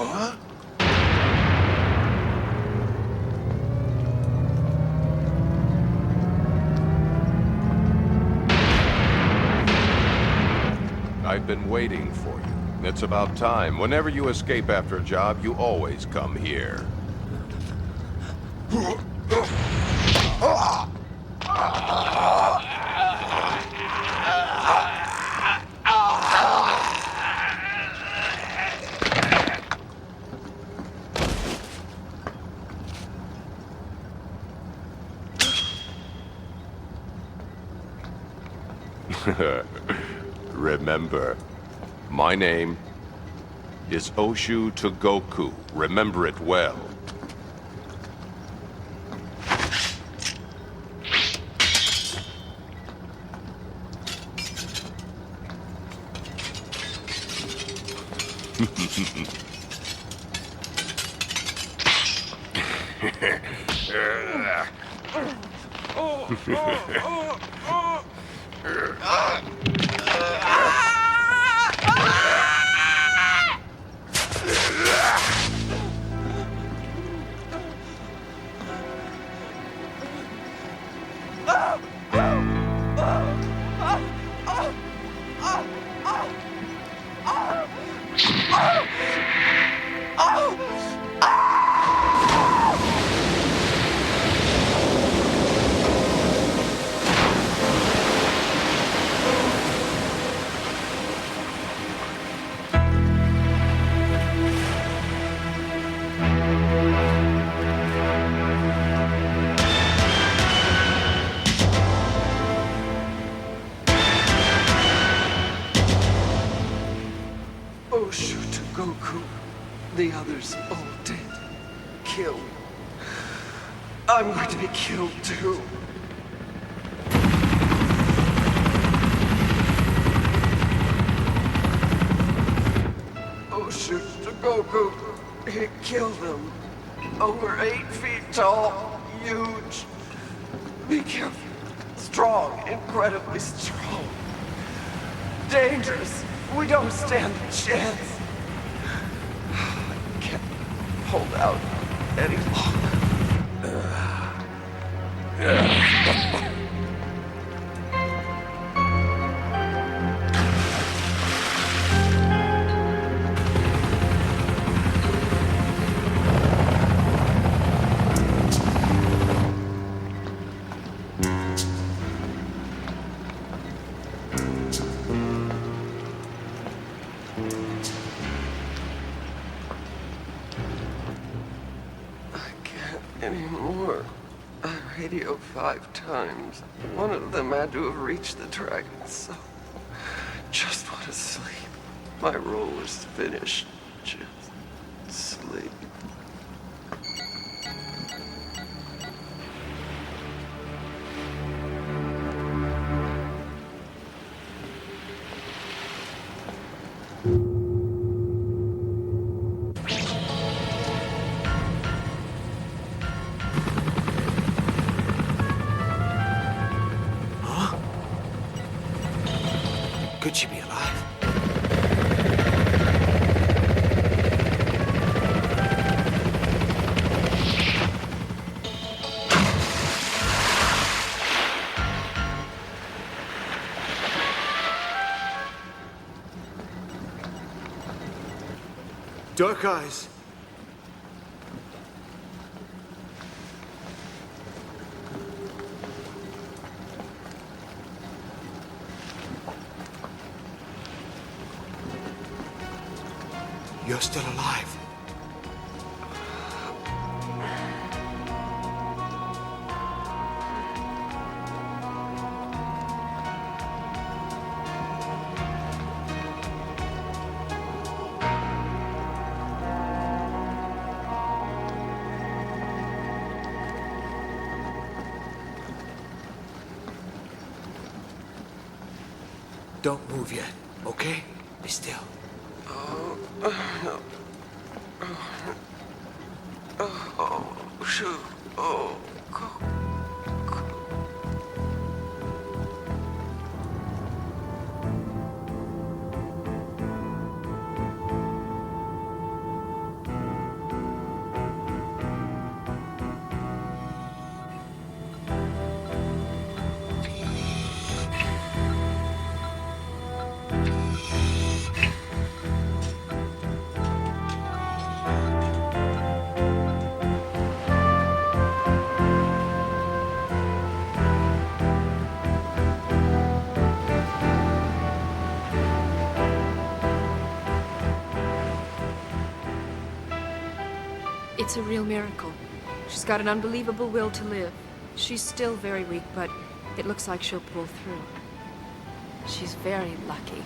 Huh? I've been waiting for you. It's about time. Whenever you escape after a job, you always come here. Remember, my name is Oshu Togoku. Remember it well. Oshu Togoku. The others all dead. Killed. I'm going to be killed too. Oshu Togoku. He killed them. Over 8 feet tall. Huge. Be careful. Strong. Incredibly strong. Dangerous. We don't stand a chance. I can't hold out any longer. Anymore. I radioed 5 times. One of them had to have reached the dragon, so just want to sleep. My role is finished. Just sleep. Could she be alive? Dark eyes. You're still alive. Don't move yet, okay? Be still. Shoo. Oh, go. It's a real miracle. She's got an unbelievable will to live. She's still very weak, but it looks like she'll pull through. She's very lucky.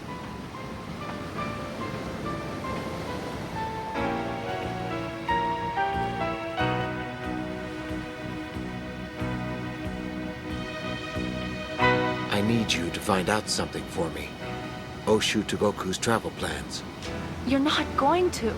I need you to find out something for me. Oshu Togoku's travel plans. You're not going to.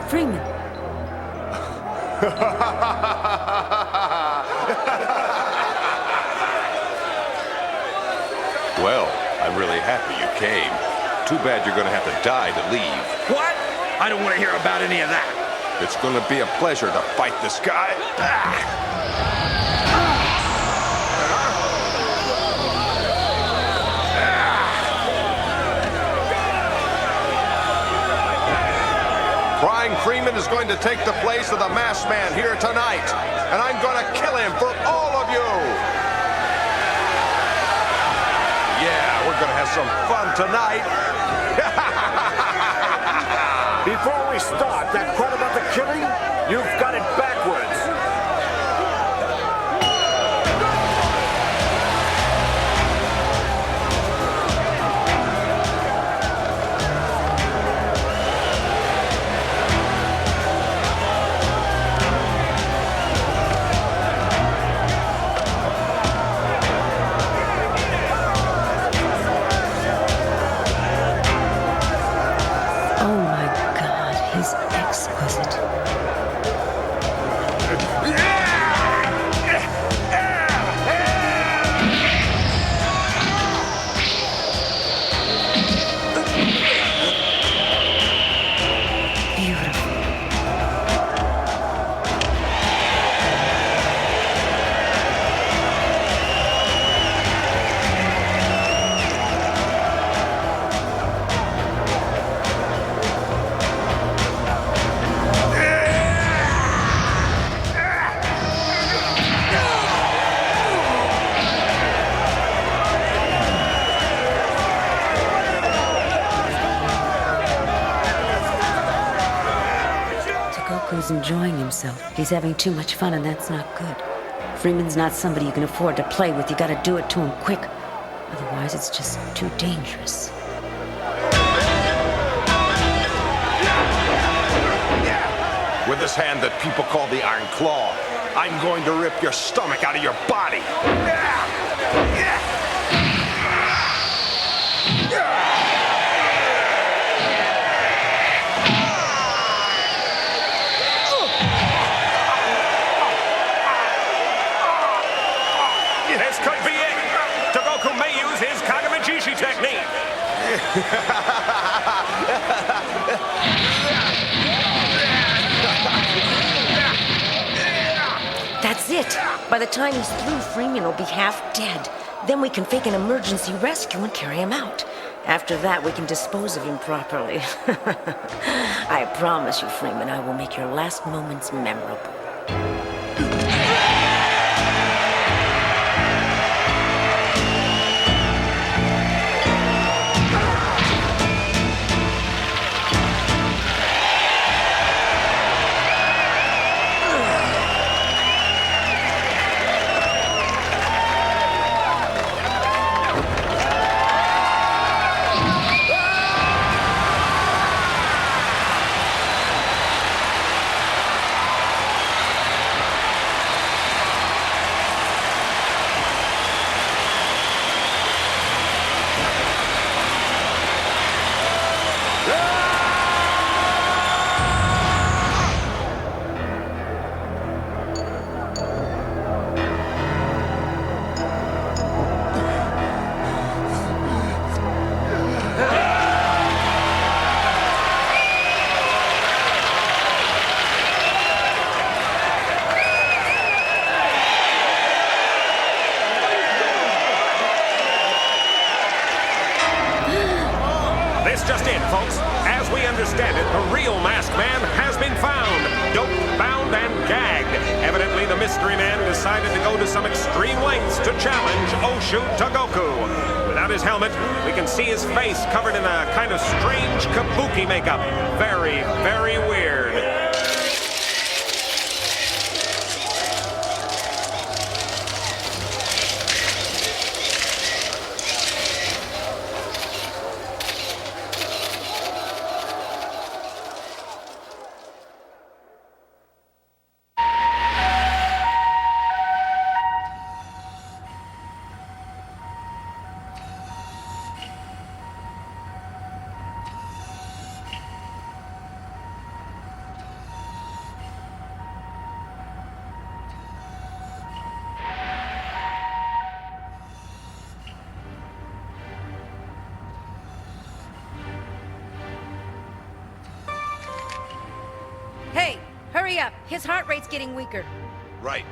Freeman. Well, I'm really happy you came. Too bad you're gonna have to die to leave. What? I don't want to hear about any of that. It's gonna be a pleasure to fight this guy. Crying Freeman is going to take the place of the masked man here tonight, and I'm gonna kill him for all of you! Yeah, we're gonna have some fun tonight! Before we start, that part about the killing, you've got it backwards. Oh my God, he's exquisite. Beautiful. Togoku's enjoying himself. He's having too much fun, and that's not good. Freeman's not somebody you can afford to play with. You gotta do it to him quick. Otherwise, it's just too dangerous. With this hand that people call the Iron Claw, I'm going to rip your stomach out of your body. This could be it. Togoku may use his Kagamajishi technique. That's it. By the time he's through, Freeman will be half dead. Then we can fake an emergency rescue and carry him out. After that, we can dispose of him properly. I promise you, Freeman, I will make your last moments memorable. Folks, as we understand it, the real masked man has been found, doped, bound, and gagged. Evidently, the mystery man decided to go to some extreme lengths to challenge Oshu Togoku. Without his helmet, we can see his face covered in a kind of strange kabuki makeup. Very, very weird. Hey, hurry up. His heart rate's getting weaker. Right.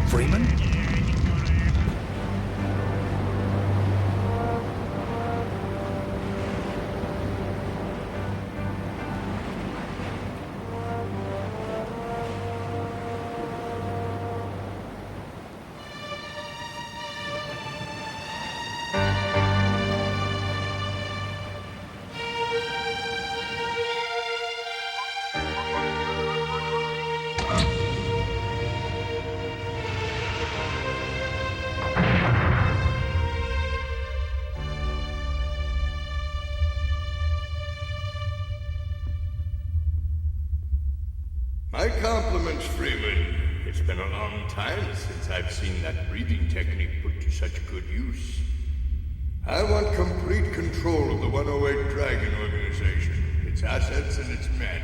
Freeman? My compliments, Freeman. It's been a long time since I've seen that breathing technique put to such good use. I want complete control of the 108 Dragon organization, its assets and its men.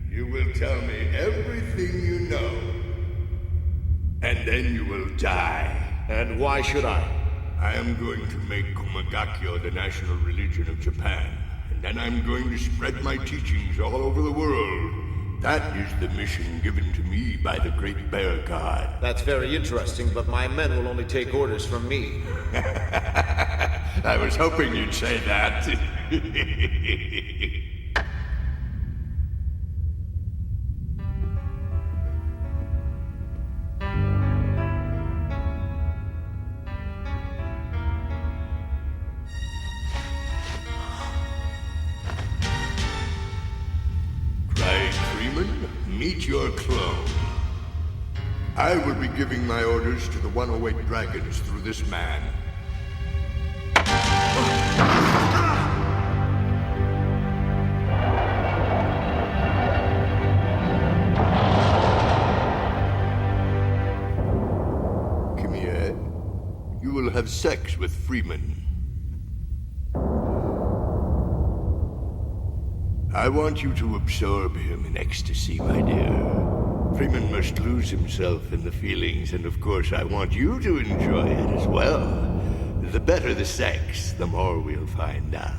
You will tell me everything you know. And then you will die. And why should I? I am going to make Kumagakyo the national religion of Japan. And then I'm going to spread my teachings all over the world. That is the mission given to me by the Great Bear God. That's very interesting, but my men will only take orders from me. I was hoping you'd say that. Meet your clone. I will be giving my orders to the 108 Dragons through this man. Come here. You will have sex with Freeman. I want you to absorb him in ecstasy, my dear. Freeman must lose himself in the feelings, and of course I want you to enjoy it as well. The better the sex, the more we'll find out.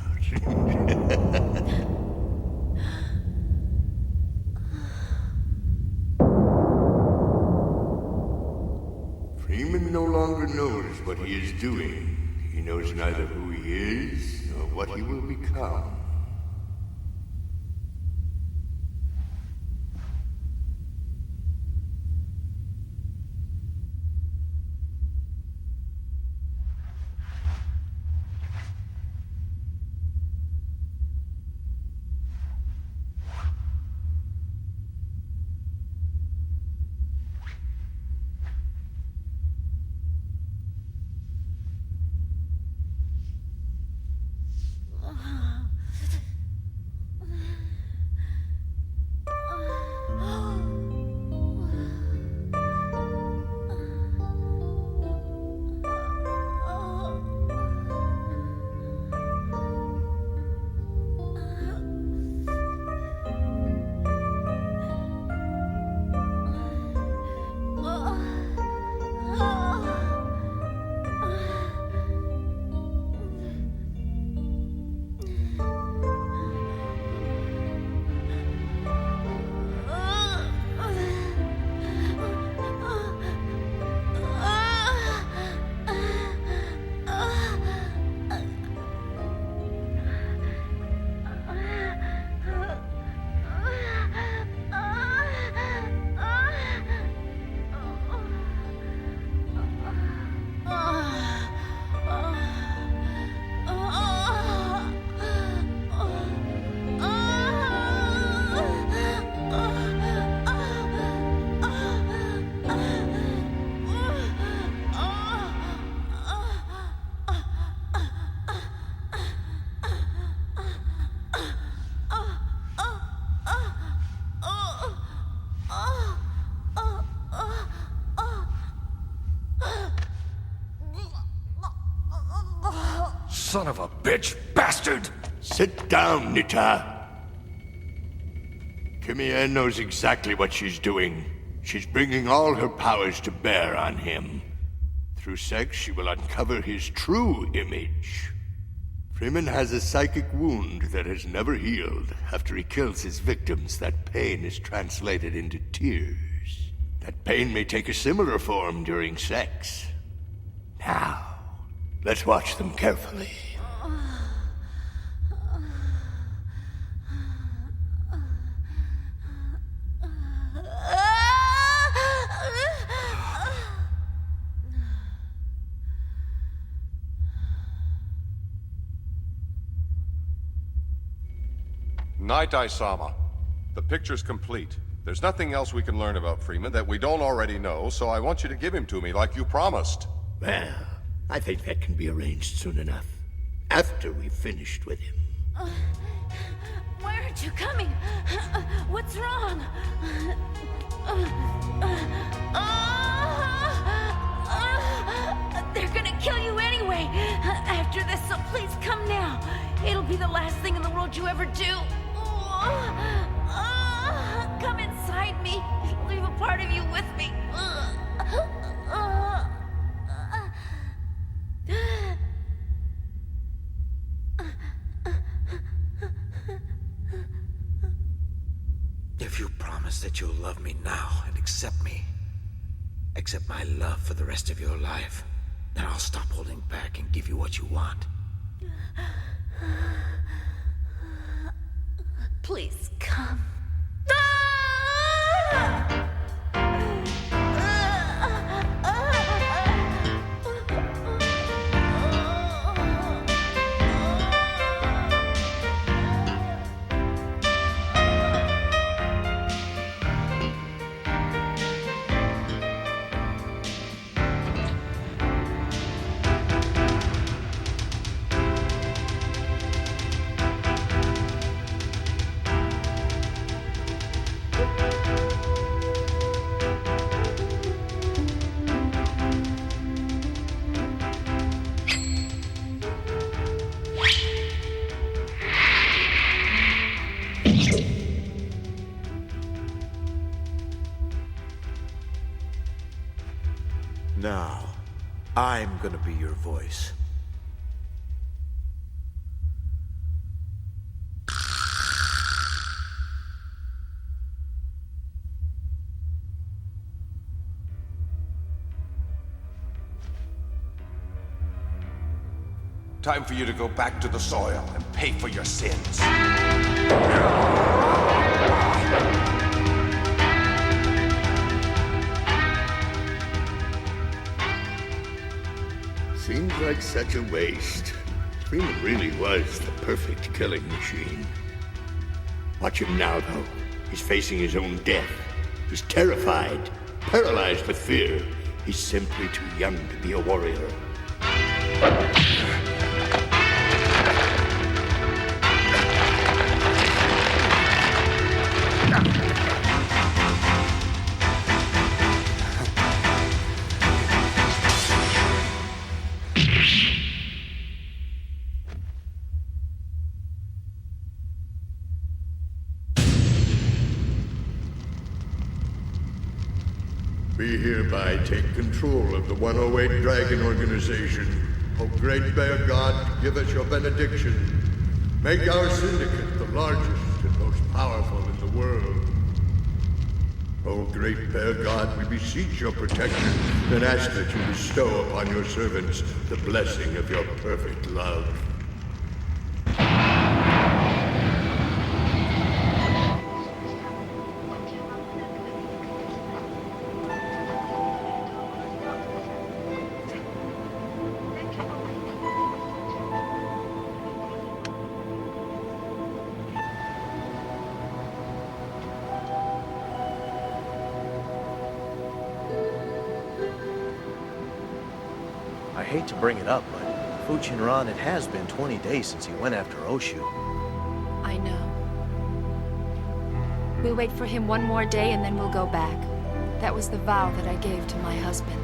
Freeman no longer knows what he is doing. He knows neither who he is, nor what he will become. Son of a bitch, bastard! Sit down, Nita. Kimia knows exactly what she's doing. She's bringing all her powers to bear on him. Through sex, she will uncover his true image. Freeman has a psychic wound that has never healed. After he kills his victims, that pain is translated into tears. That pain may take a similar form during sex. Now, let's watch them carefully. Night, Sama. The picture's complete. There's nothing else we can learn about Freeman that we don't already know, so I want you to give him to me like you promised. Well, I think that can be arranged soon enough. After we've finished with him. Why aren't you coming? What's wrong? They're gonna kill you anyway after this, so please come now. It'll be the last thing in the world you ever do. Come inside me. Leave a part of you with me. If you promise that you'll love me now and accept my love for the rest of your life, then I'll stop holding back and give you what you want. Please come. Now, I'm gonna be your voice. Time for you to go back to the soil and pay for your sins. Seems like such a waste. Freeman really was the perfect killing machine. Watch him now, though. He's facing his own death. He's terrified, paralyzed with fear. He's simply too young to be a warrior. We hereby take control of the 108 Dragon Organization. O great bear god, give us your benediction. Make our syndicate the largest and most powerful in the world. O great bear god, we beseech your protection and ask that you bestow upon your servants the blessing of your perfect love. I hate to bring it up, but Fuchinran, it has been 20 days since he went after Oshu. I know. We'll wait for him one more day and then we'll go back. That was the vow that I gave to my husband.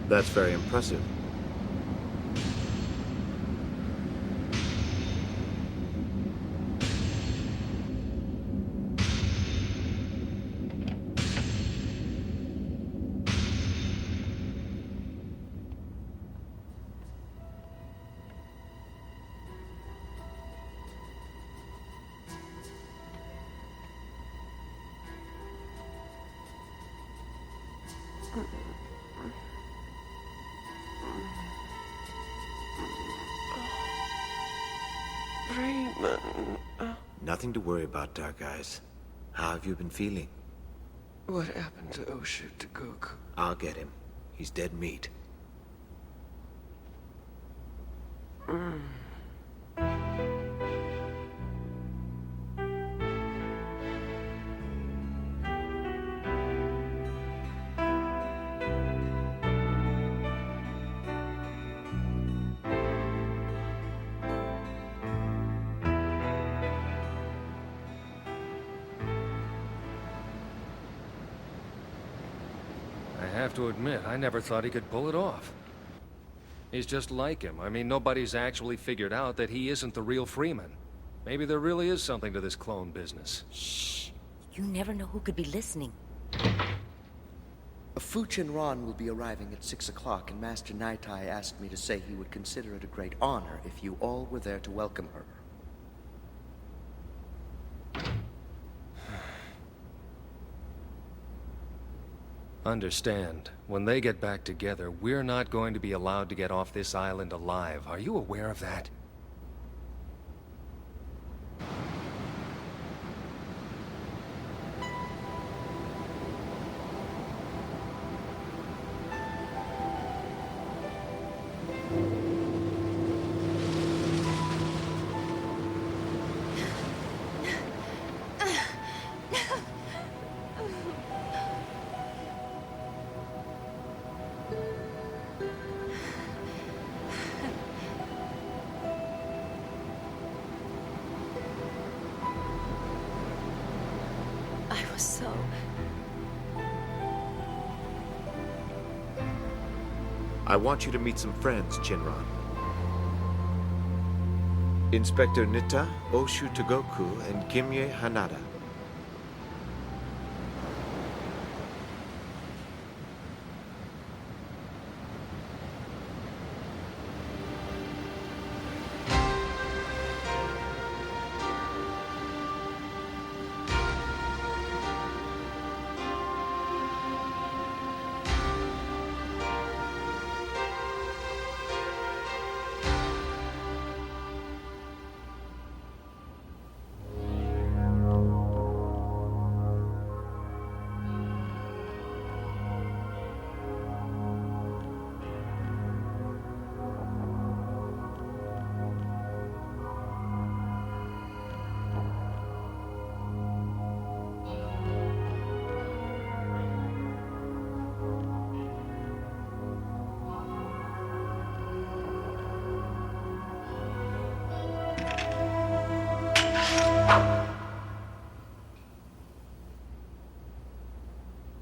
That's very impressive. Freeman. Nothing to worry about, Dark Eyes. How have you been feeling? What happened to Oshu Tagoku? I'll get him. He's dead meat. I have to admit, I never thought he could pull it off. He's just like him. I mean, nobody's actually figured out that he isn't the real Freeman. Maybe there really is something to this clone business. Shh. You never know who could be listening. Fuchinran will be arriving at 6 o'clock, and Master Naitai asked me to say he would consider it a great honor if you all were there to welcome her. Understand, when they get back together, we're not going to be allowed to get off this island alive. Are you aware of that? I was so... I want you to meet some friends, Shinran. Inspector Nita, Oshu Togoku, and Kimye Hanada.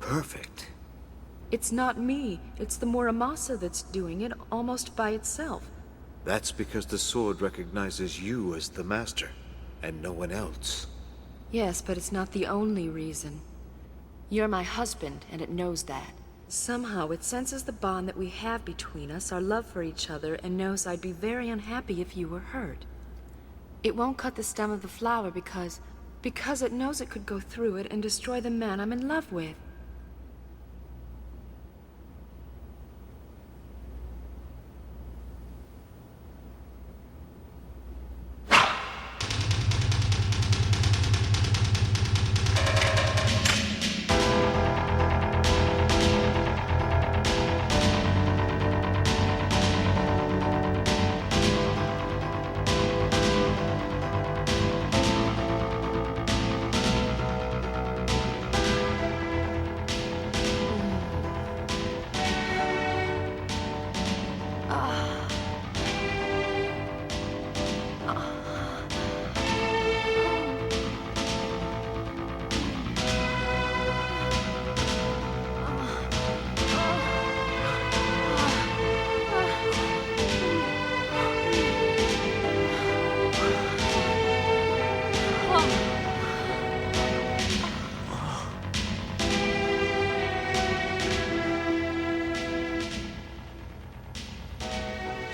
Perfect. It's not me. It's the Muramasa that's doing it, almost by itself. That's because the sword recognizes you as the master, and no one else. Yes, but it's not the only reason. You're my husband, and it knows that. Somehow, it senses the bond that we have between us, our love for each other, and knows I'd be very unhappy if you were hurt. It won't cut the stem of the flower because it knows it could go through it and destroy the man I'm in love with.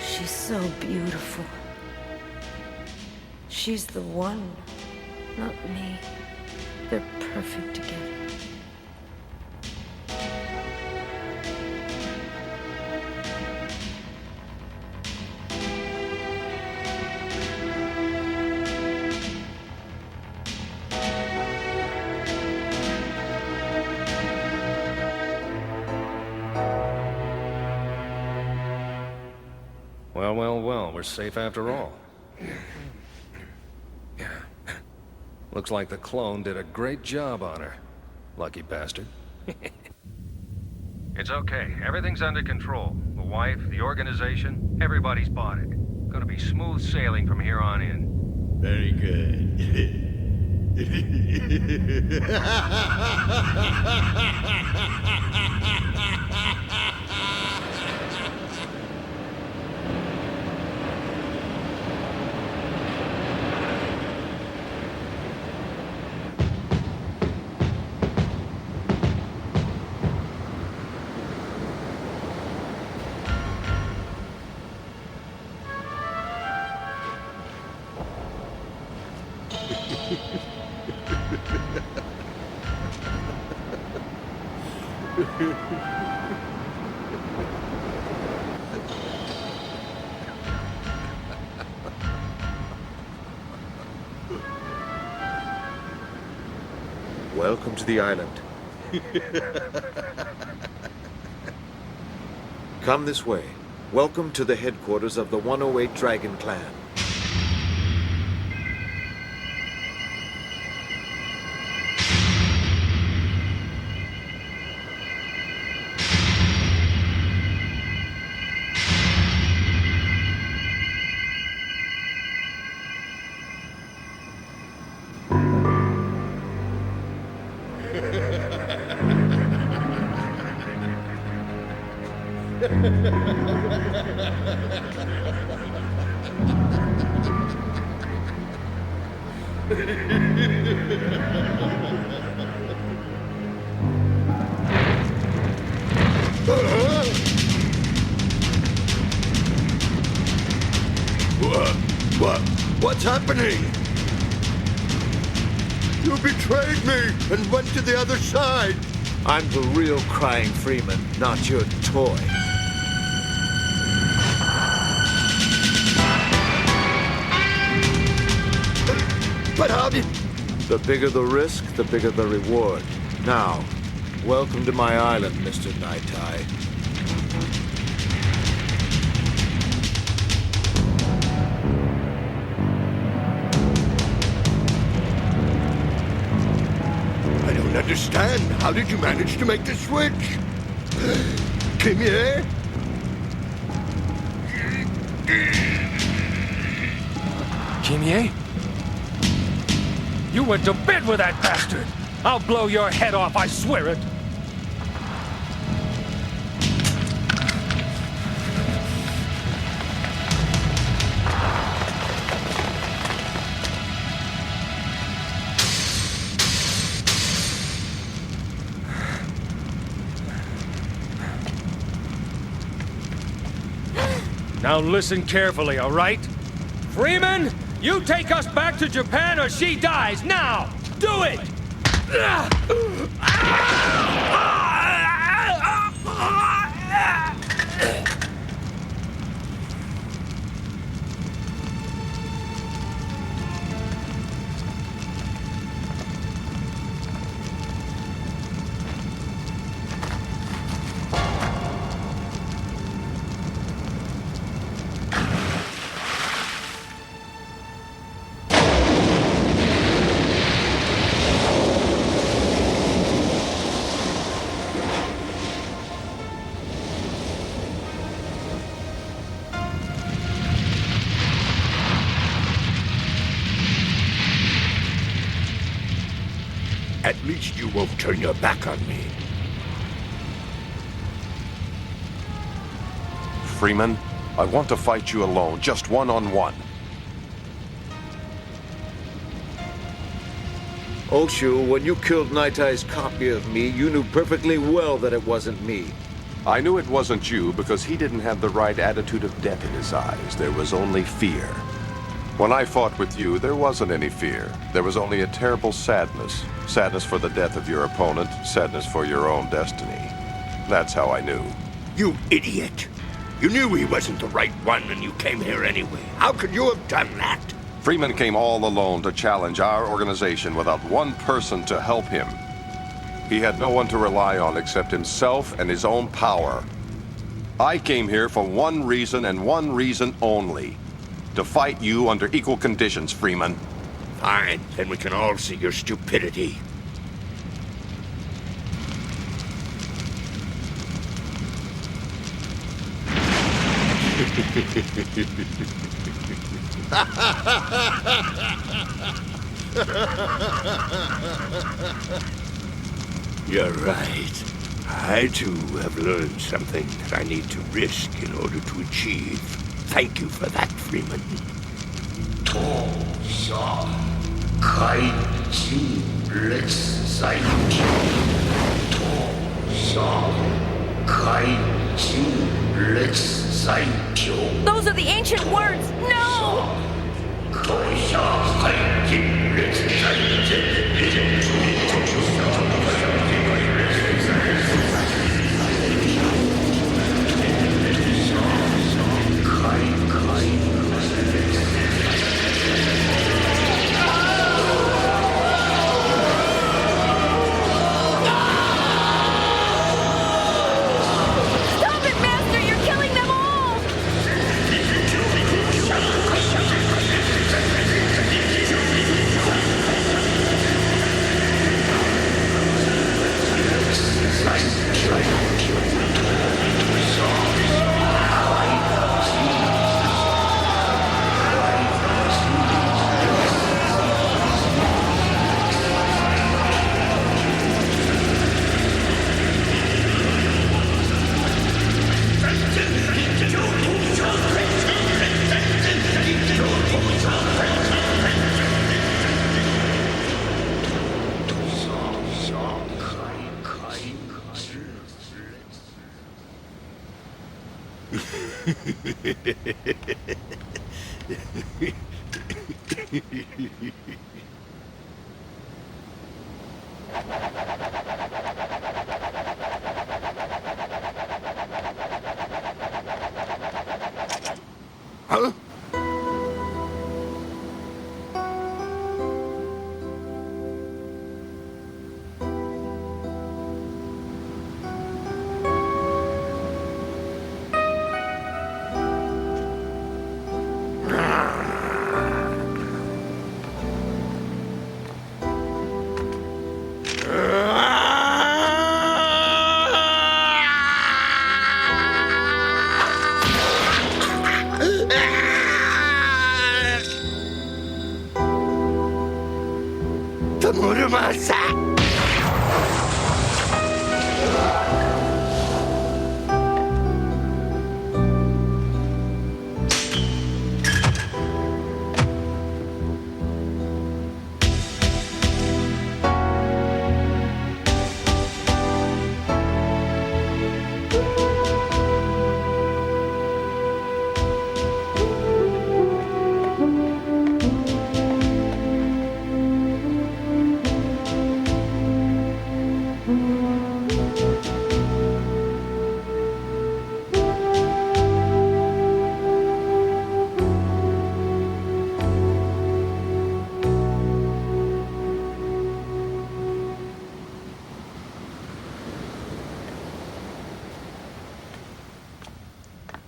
She's so beautiful. She's the one, not me. They're perfect together. Well, we're safe after all. Looks like the clone did a great job on her. Lucky bastard. It's okay. Everything's under control. The wife, the organization, everybody's bought it. Gonna be smooth sailing from here on in. Very good. Welcome to the island. Come this way. Welcome to the headquarters of the 108 Dragon Clan. What's happening? You betrayed me and went to the other side. I'm the real crying Freeman, not your toy. But how did... The bigger the risk, the bigger the reward. Now, welcome to my island, Mr. Naitai. I don't understand. How did you manage to make the switch? Come here. Kimye? You went to bed with that bastard! I'll blow your head off, I swear it! Now listen carefully, all right? Freeman, you take us back to Japan or she dies, now! Do it! At least you won't turn your back on me. Freeman, I want to fight you alone, just one-on-one. Oshu, when you killed Naitai's copy of me, you knew perfectly well that it wasn't me. I knew it wasn't you because he didn't have the right attitude of death in his eyes. There was only fear. When I fought with you, there wasn't any fear. There was only a terrible sadness. Sadness for the death of your opponent, sadness for your own destiny. That's how I knew. You idiot! You knew he wasn't the right one and you came here anyway. How could you have done that? Freeman came all alone to challenge our organization without one person to help him. He had no one to rely on except himself and his own power. I came here for one reason and one reason only. To fight you under equal conditions, Freeman. Fine, then we can all see your stupidity. You're right. I too have learned something that I need to risk in order to achieve. Thank you for that, Freeman. Those are the ancient words! No! Huh?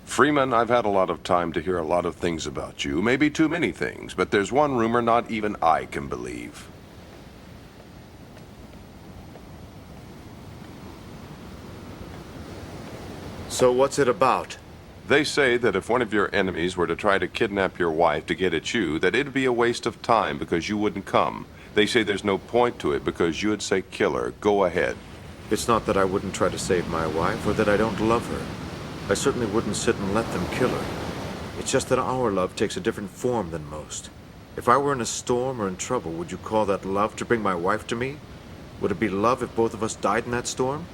Freeman, I've had a lot of time to hear a lot of things about you. Maybe too many things, but there's one rumor not even I can believe. So what's it about? They say that if one of your enemies were to try to kidnap your wife to get at you, that it'd be a waste of time because you wouldn't come. They say there's no point to it because you'd say, kill her, go ahead. It's not that I wouldn't try to save my wife or that I don't love her. I certainly wouldn't sit and let them kill her. It's just that our love takes a different form than most. If I were in a storm or in trouble, would you call that love to bring my wife to me? Would it be love if both of us died in that storm?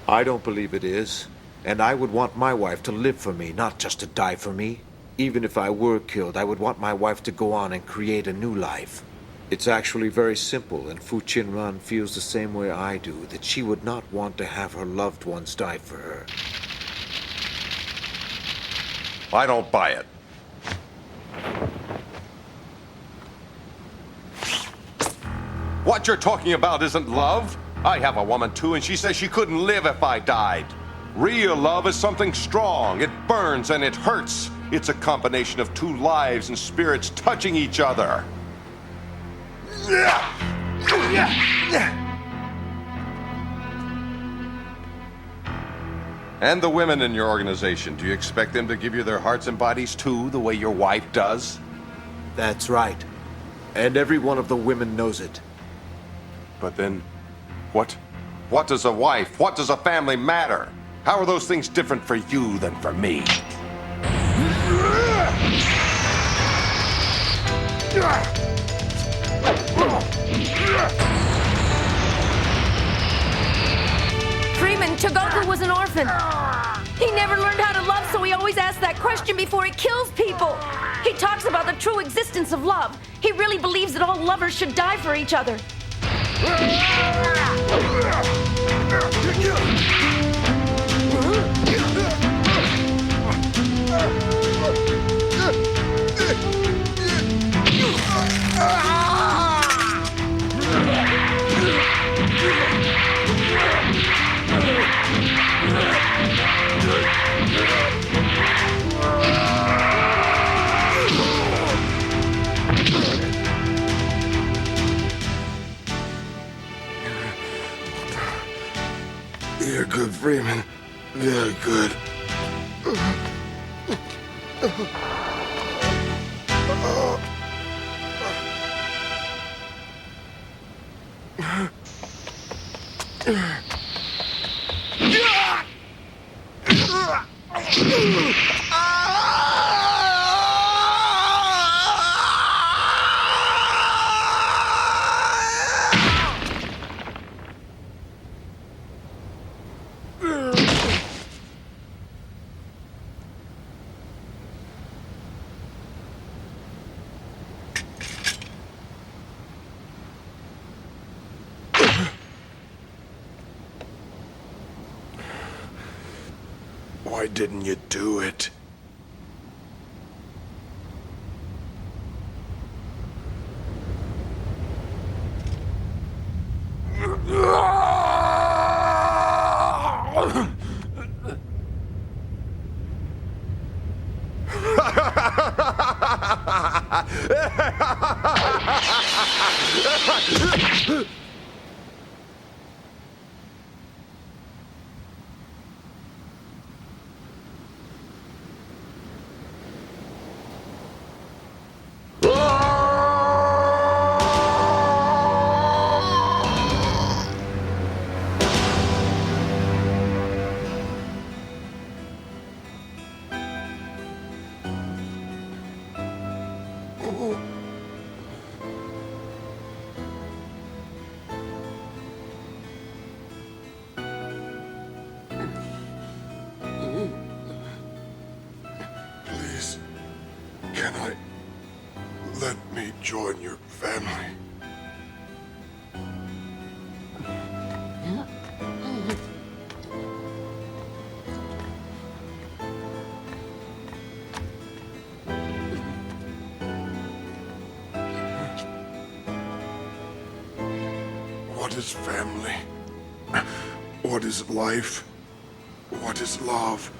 I don't believe it is. And I would want my wife to live for me, not just to die for me. Even if I were killed, I would want my wife to go on and create a new life. It's actually very simple, and Fu Qinran feels the same way I do, that she would not want to have her loved ones die for her. I don't buy it. What you're talking about isn't love. I have a woman too, and she says she couldn't live if I died. Real love is something strong. It burns and it hurts. It's a combination of two lives and spirits touching each other. And the women in your organization, do you expect them to give you their hearts and bodies too, the way your wife does? That's right. And every one of the women knows it. But then, what does a wife, what does a family matter? How are those things different for you than for me? Freeman, Togoku was an orphan. He never learned how to love, so he always asks that question before he kills people. He talks about the true existence of love. He really believes that all lovers should die for each other. You're good, Freeman. Very good. Why didn't you do it? Please, can I let me join your family? What is family? What is life? What is love?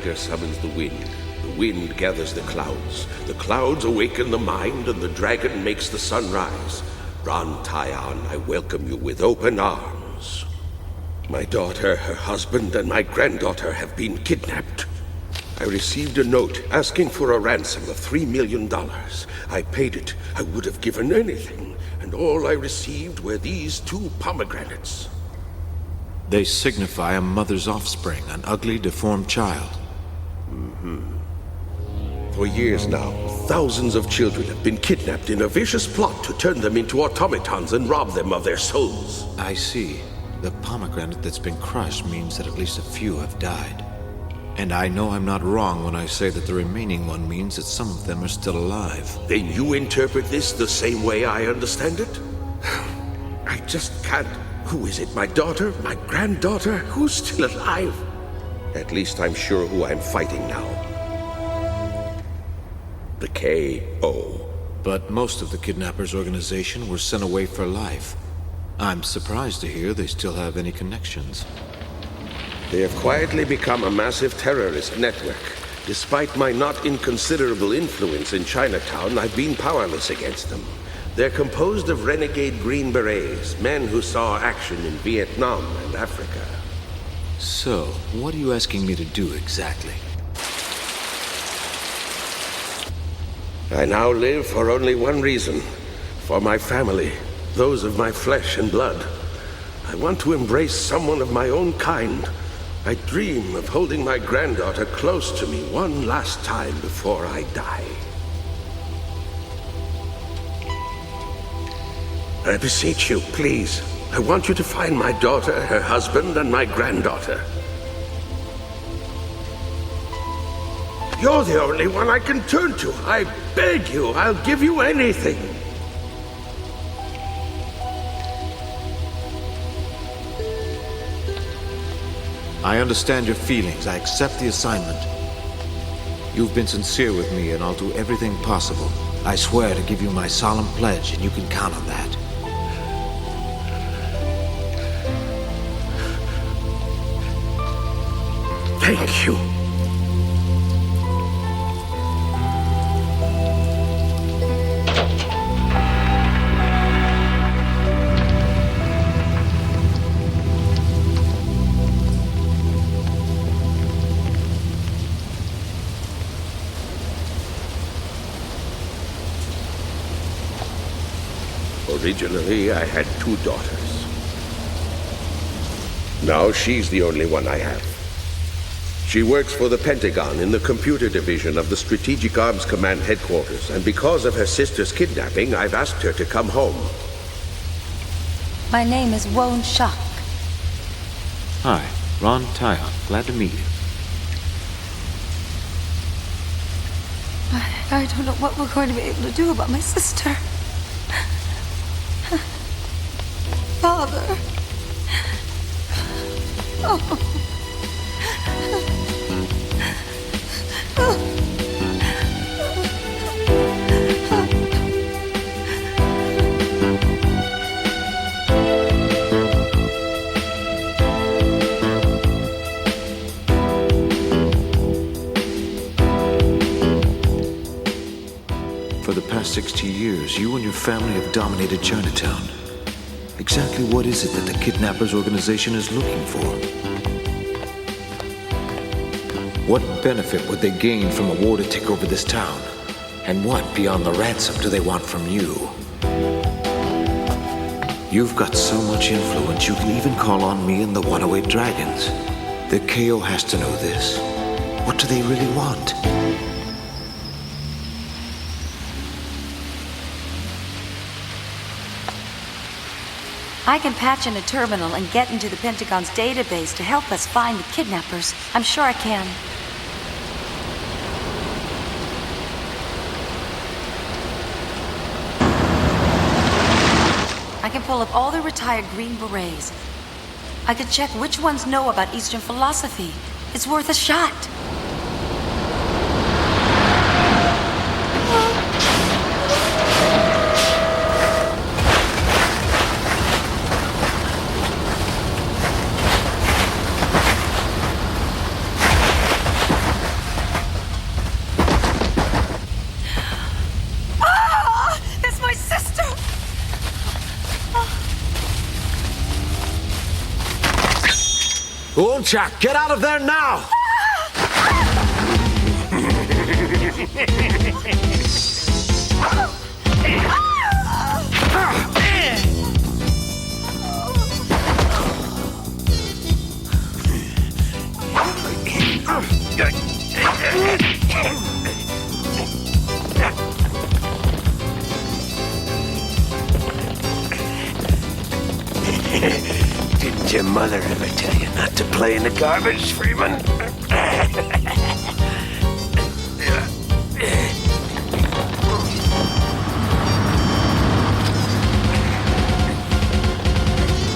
maker summons the wind. The wind gathers the clouds awaken the mind, and the dragon makes the sun rise. Ron Tyon, I welcome you with open arms. My daughter, her husband, and my granddaughter have been kidnapped. I received a note asking for a ransom of $3 million. I paid it. I would have given anything, and all I received were these 2 pomegranates. They signify a mother's offspring, an ugly, deformed child. For years now, thousands of children have been kidnapped in a vicious plot to turn them into automatons and rob them of their souls. I see. The pomegranate that's been crushed means that at least a few have died. And I know I'm not wrong when I say that the remaining one means that some of them are still alive. Then you interpret this the same way I understand it? I just can't... Who is it? My daughter? My granddaughter? Who's still alive? At least I'm sure who I'm fighting now. The K.O. But most of the kidnappers' organization were sent away for life. I'm surprised to hear they still have any connections. They have quietly become a massive terrorist network. Despite my not inconsiderable influence in Chinatown, I've been powerless against them. They're composed of renegade Green Berets, men who saw action in Vietnam and Africa. So, what are you asking me to do exactly? I now live for only one reason. For my family, those of my flesh and blood. I want to embrace someone of my own kind. I dream of holding my granddaughter close to me one last time before I die. I beseech you, please. I want you to find my daughter, her husband, and my granddaughter. You're the only one I can turn to. I beg you, I'll give you anything. I understand your feelings. I accept the assignment. You've been sincere with me, and I'll do everything possible. I swear to give you my solemn pledge, and you can count on that. Thank you. Originally, I had 2 daughters. Now she's the only one I have. She works for the Pentagon in the computer division of the Strategic Arms Command headquarters, and because of her sister's kidnapping, I've asked her to come home. My name is Won Shak. Hi, Ron Tyon. Glad to meet you. I don't know what we're going to be able to do about my sister. Father. Oh. For the past 60 years, you and your family have dominated Chinatown. Exactly what is it that the kidnappers' organization is looking for? What benefit would they gain from a war to take over this town? And what, beyond the ransom, do they want from you? You've got so much influence, you can even call on me and the 108 Dragons. The KO has to know this. What do they really want? I can patch in a terminal and get into the Pentagon's database to help us find the kidnappers. I'm sure I can. I can pull up all the retired Green Berets. I could check which ones know about Eastern philosophy. It's worth a shot. Wonchak, get out of there now! Didn't your mother ever tell you not to play in the garbage, Freeman?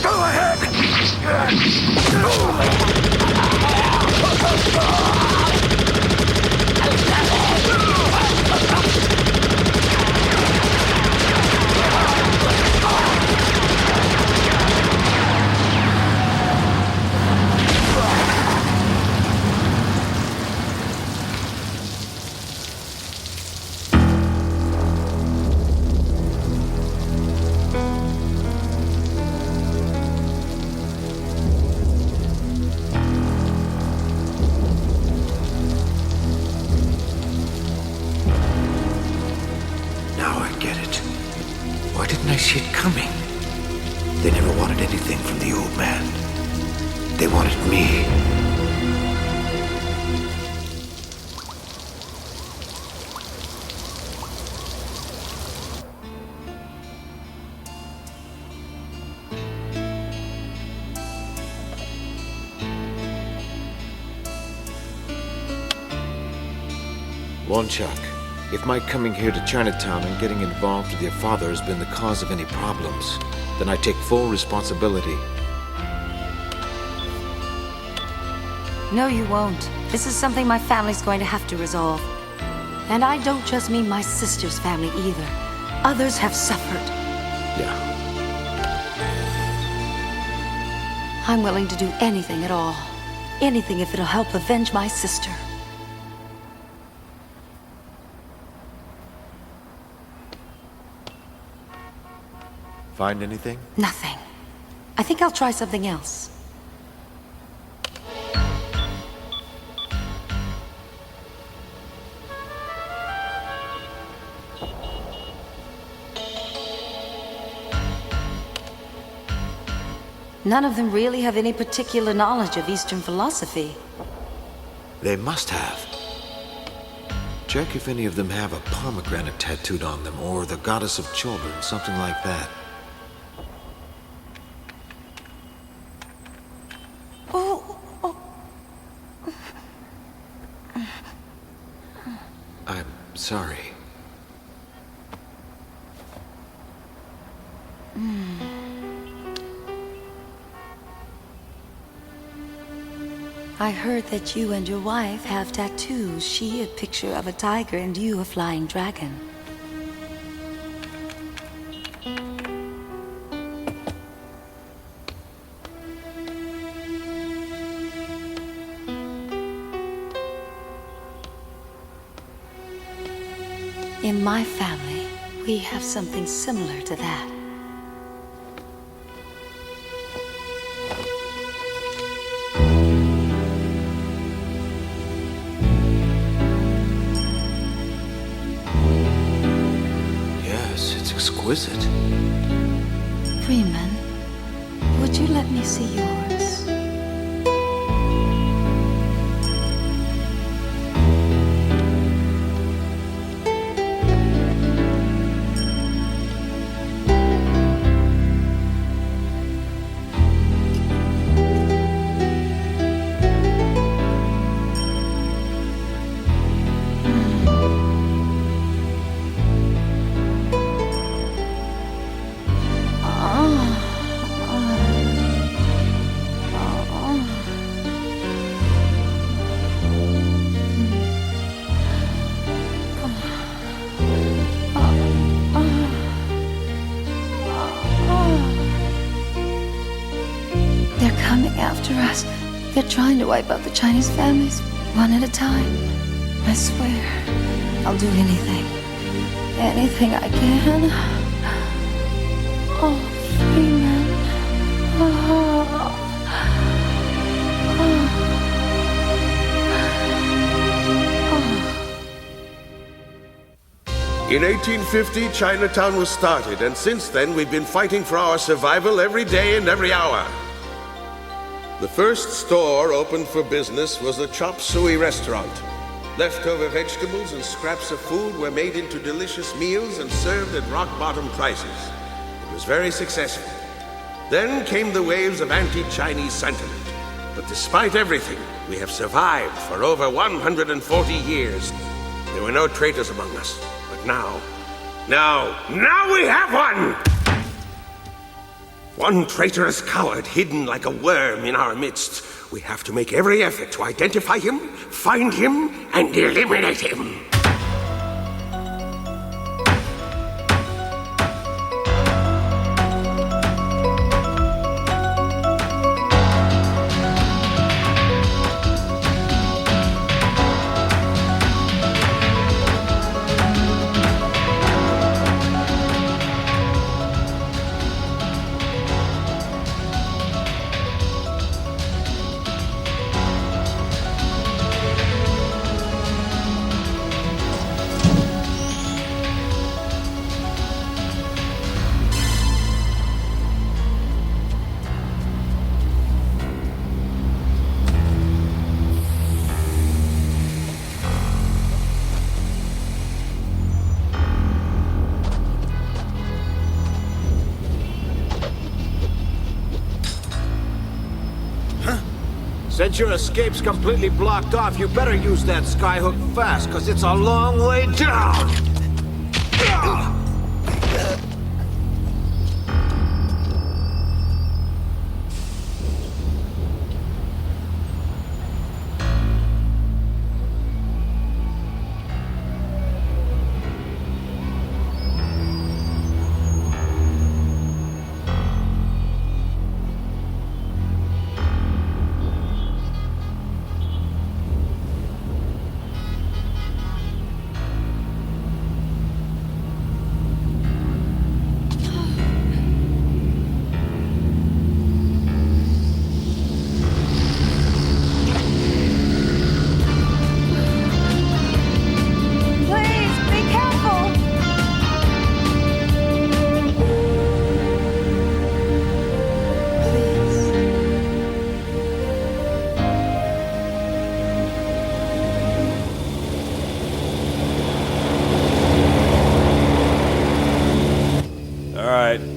Go ahead! I see it coming. They never wanted anything from the old man. They wanted me. Wonchak, if my coming here to Chinatown and getting involved with your father has been the cause of any problems, then I take full responsibility. No, you won't. This is something my family's going to have to resolve. And I don't just mean my sister's family either. Others have suffered. Yeah. I'm willing to do anything at all. Anything if it'll help avenge my sister. Find anything? Nothing. I think I'll try something else. None of them really have any particular knowledge of Eastern philosophy. They must have. Check if any of them have a pomegranate tattooed on them, or the goddess of children, something like that. I'm sorry. I heard that you and your wife have tattoos. She a picture of a tiger and you a flying dragon. In my family, we have something similar to that. Yes, it's exquisite. Freeman, would you let me see yours? They're coming after us. They're trying to wipe out the Chinese families, one at a time. I swear, I'll do anything. Anything I can. Oh, Freeman. Oh. In 1850, Chinatown was started, and since then we've been fighting for our survival every day and every hour. The first store opened for business was a chop suey restaurant. Leftover vegetables and scraps of food were made into delicious meals and served at rock-bottom prices. It was very successful. Then came the waves of anti-Chinese sentiment. But despite everything, we have survived for over 140 years. There were no traitors among us. But now we have one! One traitorous coward hidden like a worm in our midst. We have to make every effort to identify him, find him, and eliminate him. Since your escape's completely blocked off, you better use that skyhook fast, because it's a long way down!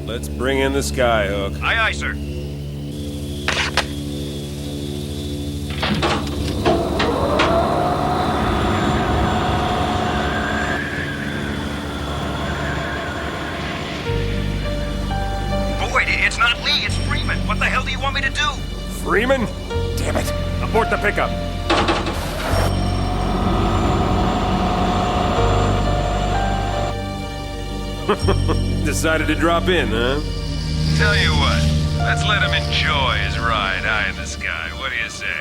Let's bring in the skyhook. Aye, aye, sir. Oh, wait, it's not Lee, it's Freeman. What the hell do you want me to do? Freeman? Damn it. Abort the pickup. Decided to drop in, huh? Tell you what, let's let him enjoy his ride high in the sky. What do you say?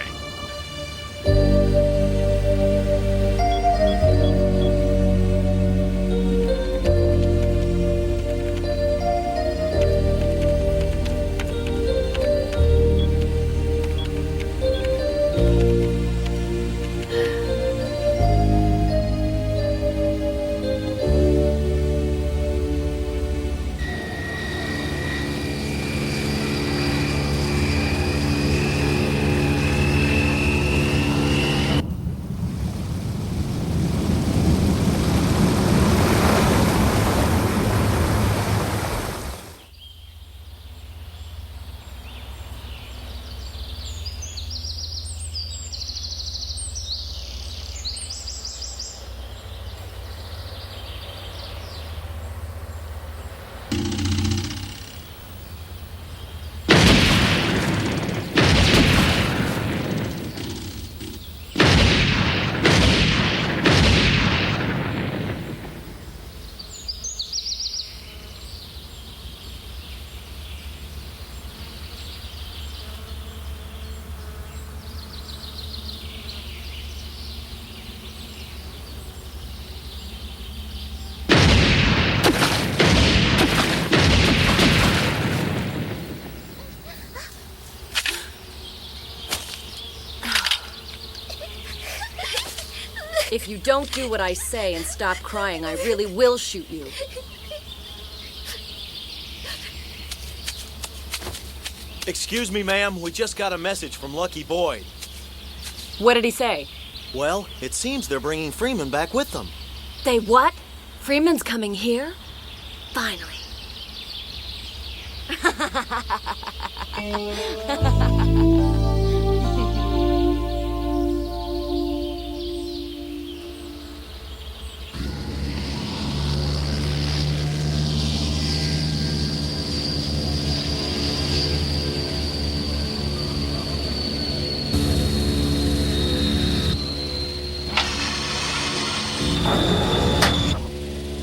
If you don't do what I say and stop crying, I really will shoot you. Excuse me, ma'am. We just got a message from Lucky Boyd. What did he say? Well, it seems they're bringing Freeman back with them. They what? Freeman's coming here? Finally.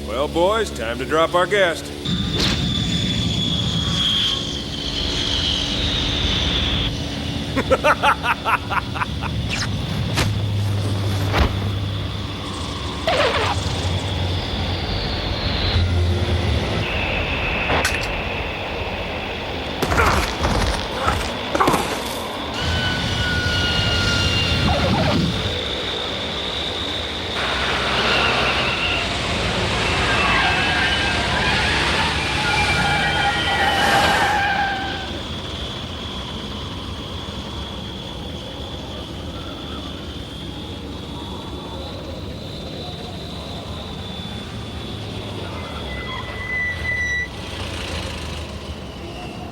Well, boys, time to drop our guest.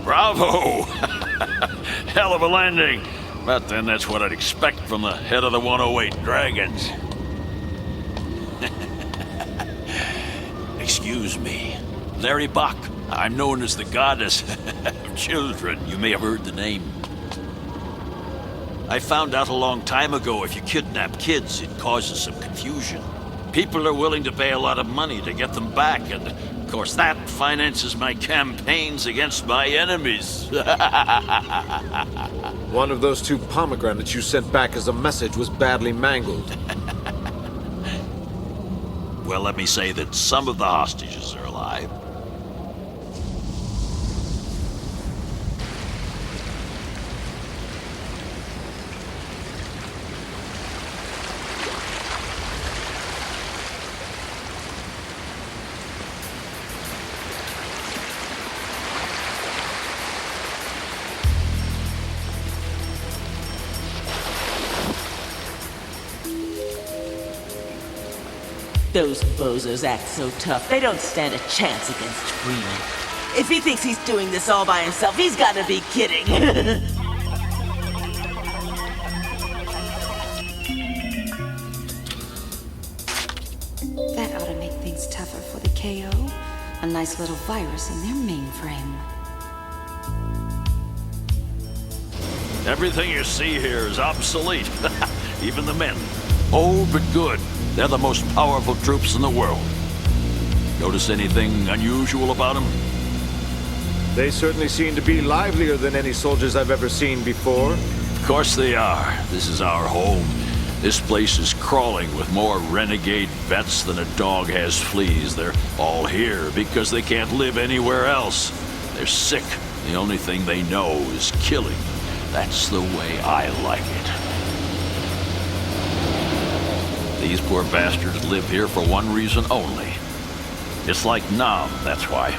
Bravo! Hell of a landing. But then that's what I'd expect from the head of the 108 Dragons. Excuse me. Larry Bach. I'm known as the goddess of children. You may have heard the name. I found out a long time ago if you kidnap kids, it causes some confusion. People are willing to pay a lot of money to get them back, and of course that finances my campaigns against my enemies. One of those 2 pomegranates you sent back as a message was badly mangled. Well, let me say that some of the hostages are alive. Those bozos act so tough, they don't stand a chance against Freeman. If he thinks he's doing this all by himself, he's gotta be kidding. That ought to make things tougher for the KO. A nice little virus in their mainframe. Everything you see here is obsolete. Even the men. Old but good. They're the most powerful troops in the world. Notice anything unusual about them? They certainly seem to be livelier than any soldiers I've ever seen before. Of course they are. This is our home. This place is crawling with more renegade vets than a dog has fleas. They're all here because they can't live anywhere else. They're sick. The only thing they know is killing. That's the way I like it. These poor bastards live here for one reason only. It's like Nam, that's why.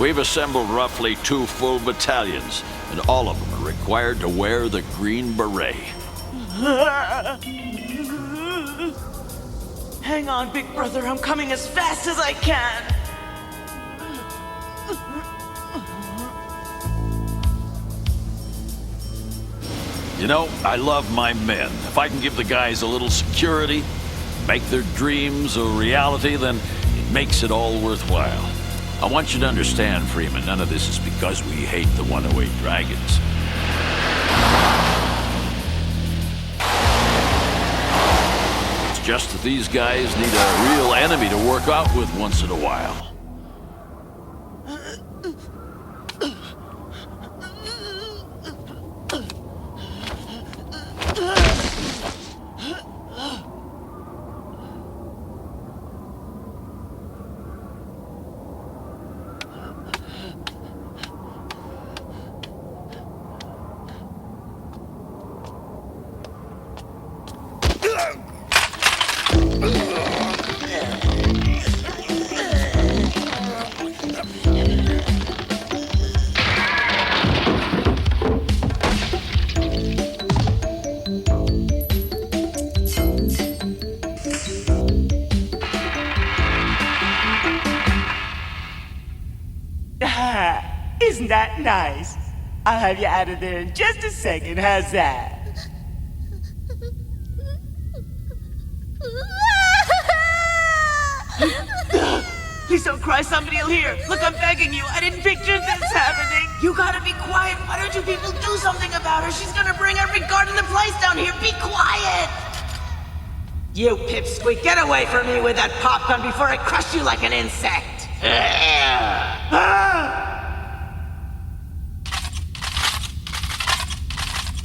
We've assembled roughly 2 full battalions, and all of them are required to wear the green beret. Hang on, big brother, I'm coming as fast as I can. You know, I love my men. If I can give the guys a little security, make their dreams a reality, then it makes it all worthwhile. I want you to understand, Freeman, none of this is because we hate the 108 Dragons. It's just that these guys need a real enemy to work out with once in a while. right, nice. I'll have you out of there in just a second, how's that? Please don't cry, somebody'll hear. Look, I'm begging you, I didn't picture this happening. You gotta be quiet. Why don't you people do something about her? She's gonna bring every guard in the place down here. Be quiet! You pipsqueak, get away from me with that pop gun before I crush you like an insect!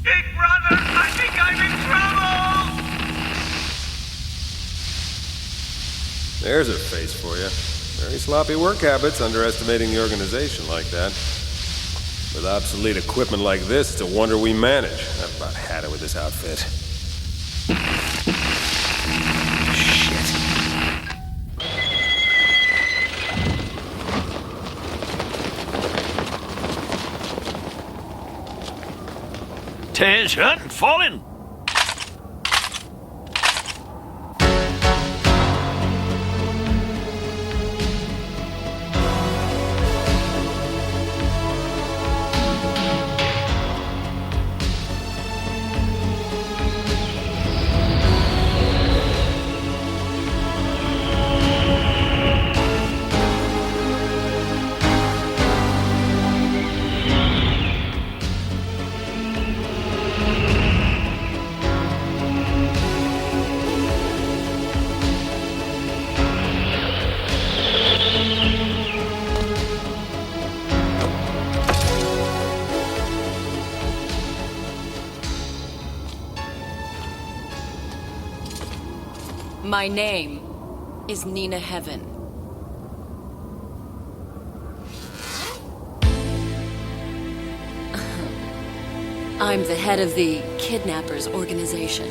Big brother, I think I'm in trouble! There's a face for you. Very sloppy work habits, underestimating the organization like that. With obsolete equipment like this, it's a wonder we manage. I've about had it with this outfit. Attention, falling! My name is Nina Heaven. I'm the head of the kidnappers organization.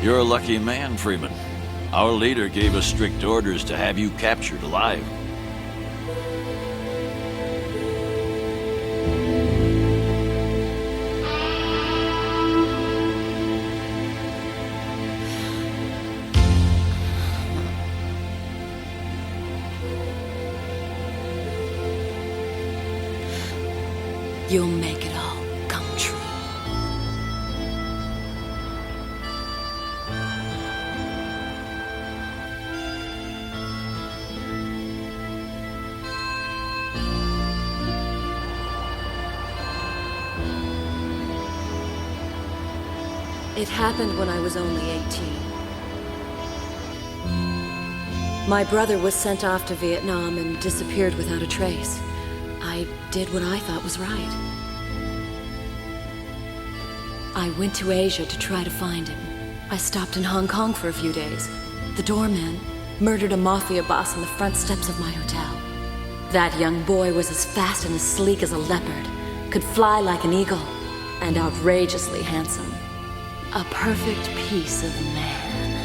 You're a lucky man, Freeman. Our leader gave us strict orders to have you captured alive. You'll make it all come true. It happened when I was only 18. My brother was sent off to Vietnam and disappeared without a trace. I did what I thought was right. I went to Asia to try to find him. I stopped in Hong Kong for a few days. The doorman murdered a mafia boss on the front steps of my hotel. That young boy was as fast and as sleek as a leopard, could fly like an eagle, and outrageously handsome. A perfect piece of man.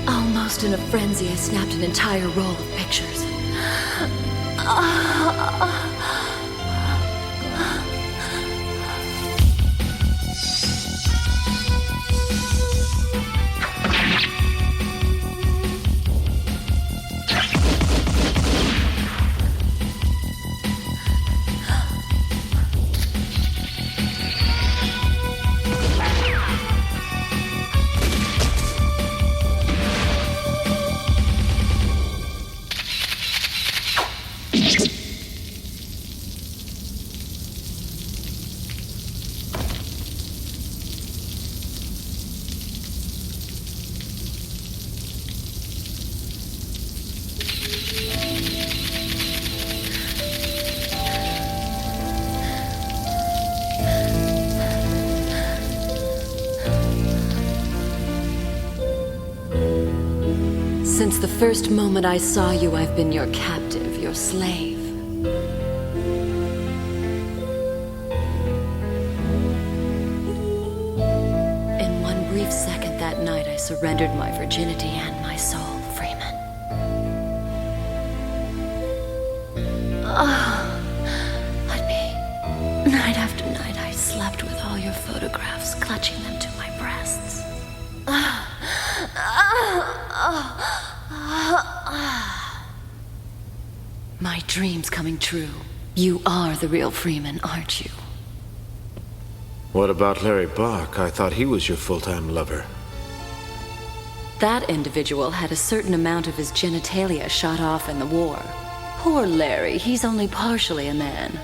Almost in a frenzy, I snapped an entire roll of pictures. Since the first moment I saw you, I've been your captive, your slave. In one brief second that night, I surrendered my virginity and my soul, Freeman. Night after night, I slept with all your photographs, clutching them to my breasts. My dreams coming true. You are the real Freeman, aren't you? What about Larry Bach? I thought he was your full-time lover. That individual had a certain amount of his genitalia shot off in the war. Poor Larry, he's only partially a man.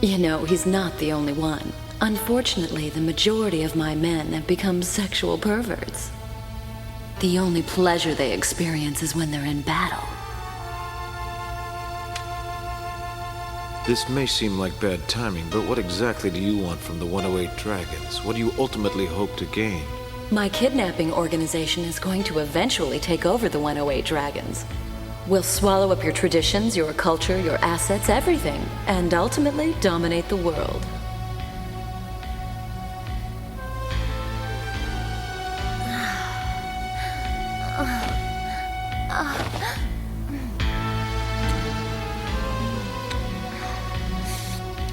You know, he's not the only one. Unfortunately, the majority of my men have become sexual perverts. The only pleasure they experience is when they're in battle. This may seem like bad timing, but what exactly do you want from the 108 Dragons? What do you ultimately hope to gain? My kidnapping organization is going to eventually take over the 108 Dragons. We'll swallow up your traditions, your culture, your assets, everything, and ultimately dominate the world.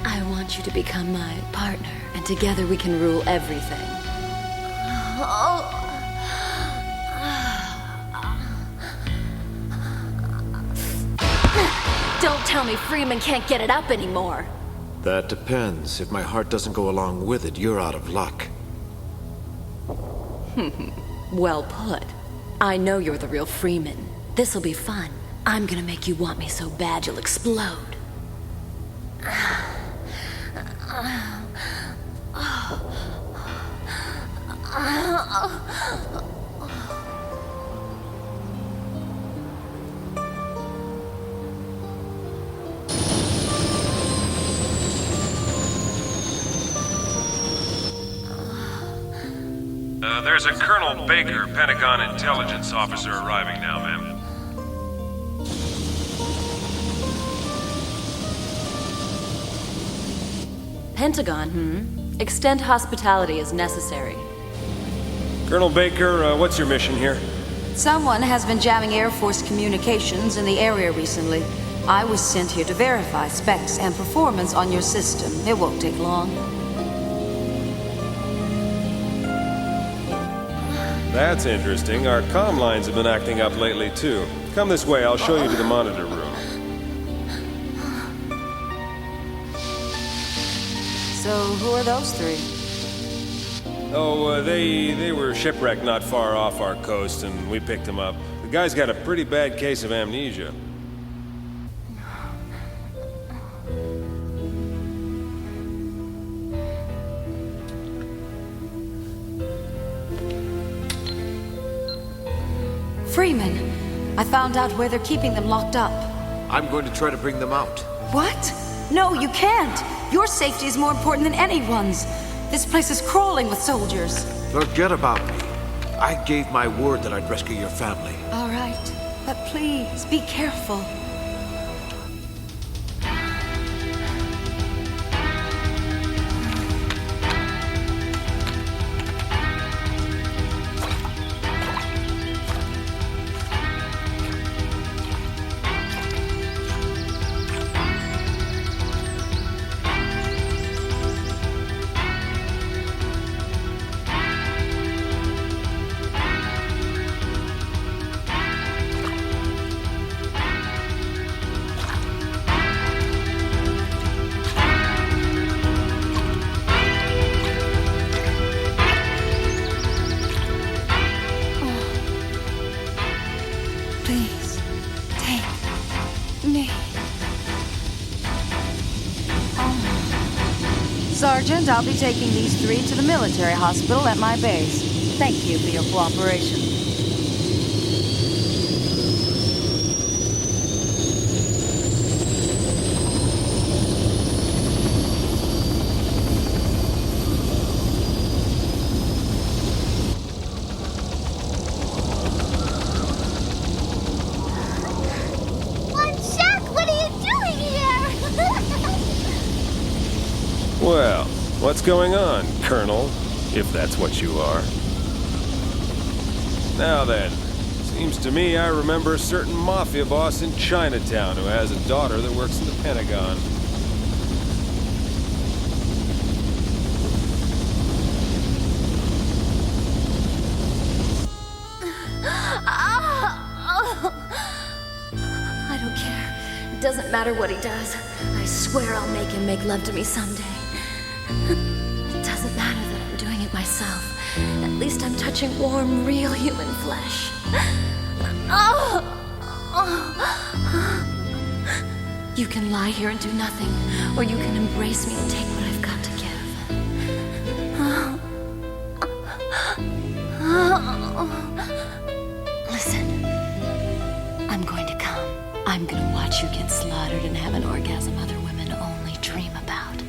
I want you to become my partner, and together we can rule everything. Don't tell me Freeman can't get it up anymore. That depends. If my heart doesn't go along with it, you're out of luck. Well put. I know you're the real Freeman. This'll be fun. I'm gonna make you want me so bad you'll explode. There's a Colonel Baker, Pentagon intelligence officer, arriving now, ma'am. Pentagon, Extend hospitality as necessary. Colonel Baker, what's your mission here? Someone has been jamming Air Force communications in the area recently. I was sent here to verify specs and performance on your system. It won't take long. That's interesting. Our comm lines have been acting up lately, too. Come this way, I'll show you to the monitor room. So, who are those three? Oh, they were shipwrecked not far off our coast, and we picked them up. The guy's got a pretty bad case of amnesia. Freeman, I found out where they're keeping them locked up. I'm going to try to bring them out. What? No, you can't. Your safety is more important than anyone's. This place is crawling with soldiers. Forget about me. I gave my word that I'd rescue your family. All right, but please, be careful. Please, take me. Sergeant, I'll be taking these three to the military hospital at my base. Thank you for your cooperation. Well, what's going on, Colonel? If that's what you are. Now then, Seems to me I remember a certain mafia boss in Chinatown who has a daughter that works in the Pentagon. I don't care. It doesn't matter what he does. I swear I'll make him make love to me someday. It doesn't matter that I'm doing it myself. At least I'm touching warm, real human flesh. You can lie here and do nothing, or you can embrace me and take what I've got to give. Listen, I'm going to come. I'm going to watch you get slaughtered and have an orgasm other women only dream about.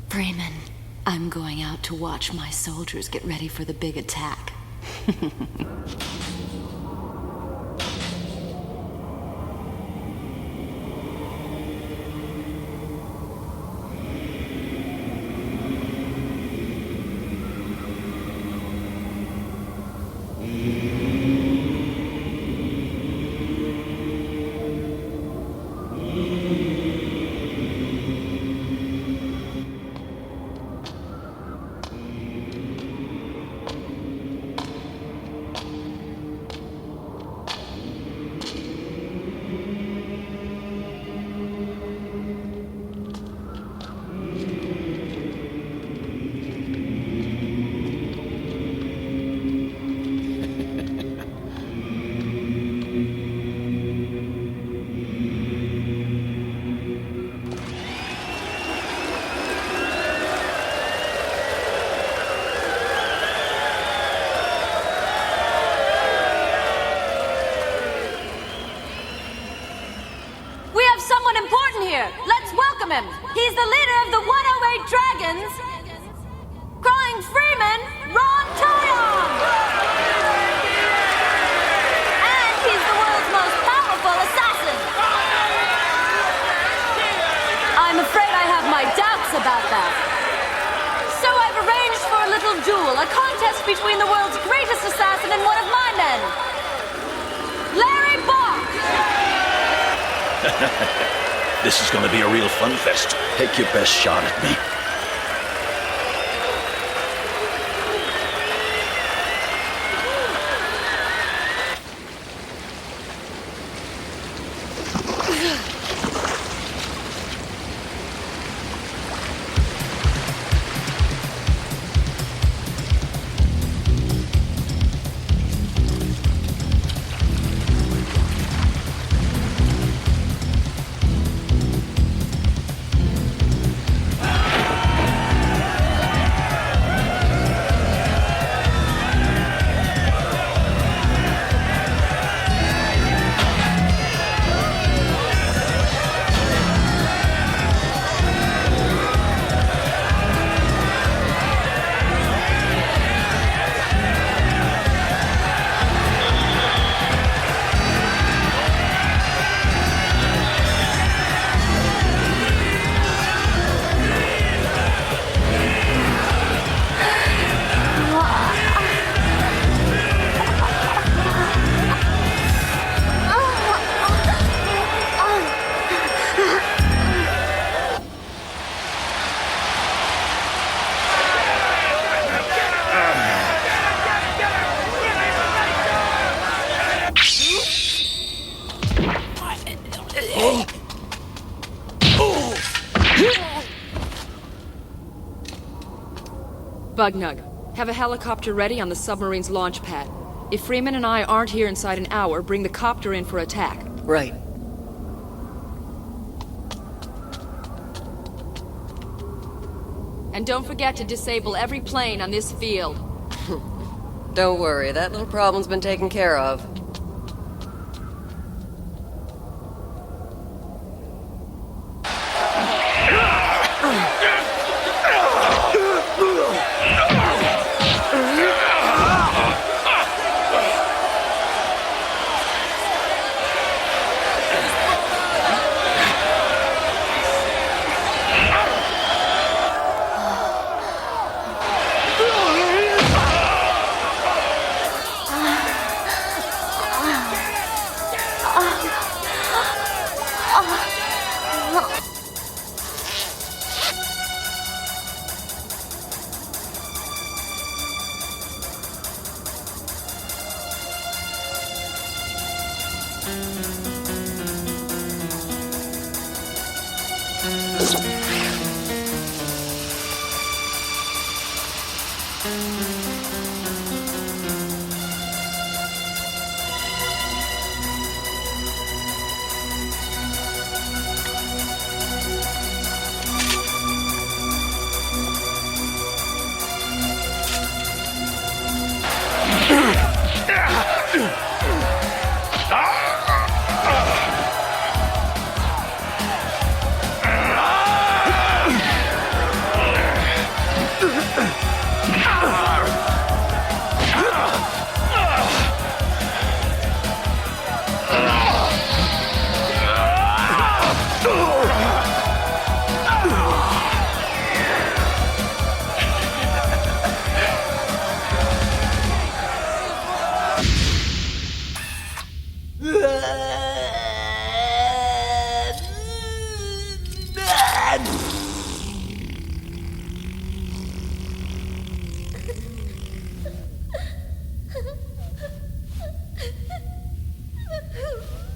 Freeman, I'm going out to watch my soldiers get ready for the big attack. Him. He's the leader of the 108 Dragons, crying Freeman, Ron Tyon! And he's the world's most powerful assassin! I'm afraid I have my doubts about that. So I've arranged for a little duel, a contest between the world's greatest assassin and one of my men. Larry Bach! This is gonna be a real fun fest. Take your best shot at me. Bugnug, have a helicopter ready on the submarine's launch pad. If Freeman and I aren't here inside an hour, bring the copter in for attack. Right. And don't forget to disable every plane on this field. Don't worry, that little problem's been taken care of.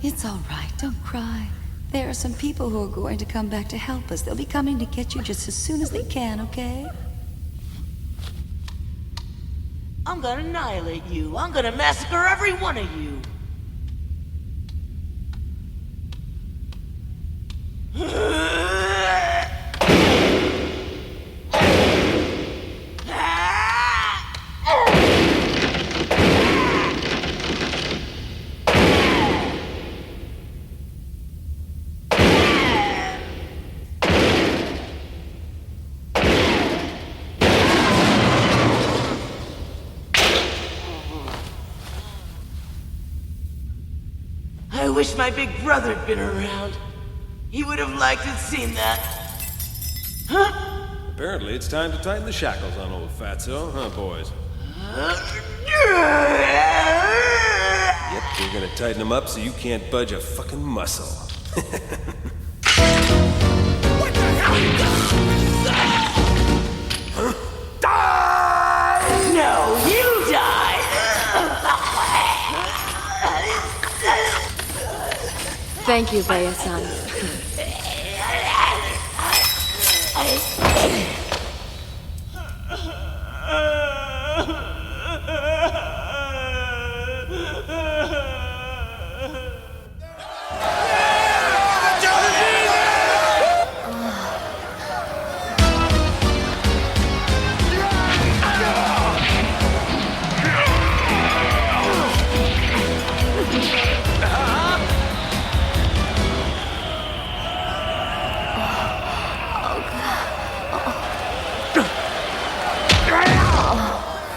It's all right, don't cry. There are some people who are going to come back to help us. They'll be coming to get you just as soon as they can, okay? I'm gonna annihilate you. I'm gonna massacre every one of you. I wish my big brother'd been around. He would have liked to have seen that. Huh? Apparently, it's time to tighten the shackles on old Fatso, huh, boys? Yep, we're gonna tighten them up so you can't budge a fucking muscle. What the hell? Huh? Die! No, you die! Thank you, Baya-san.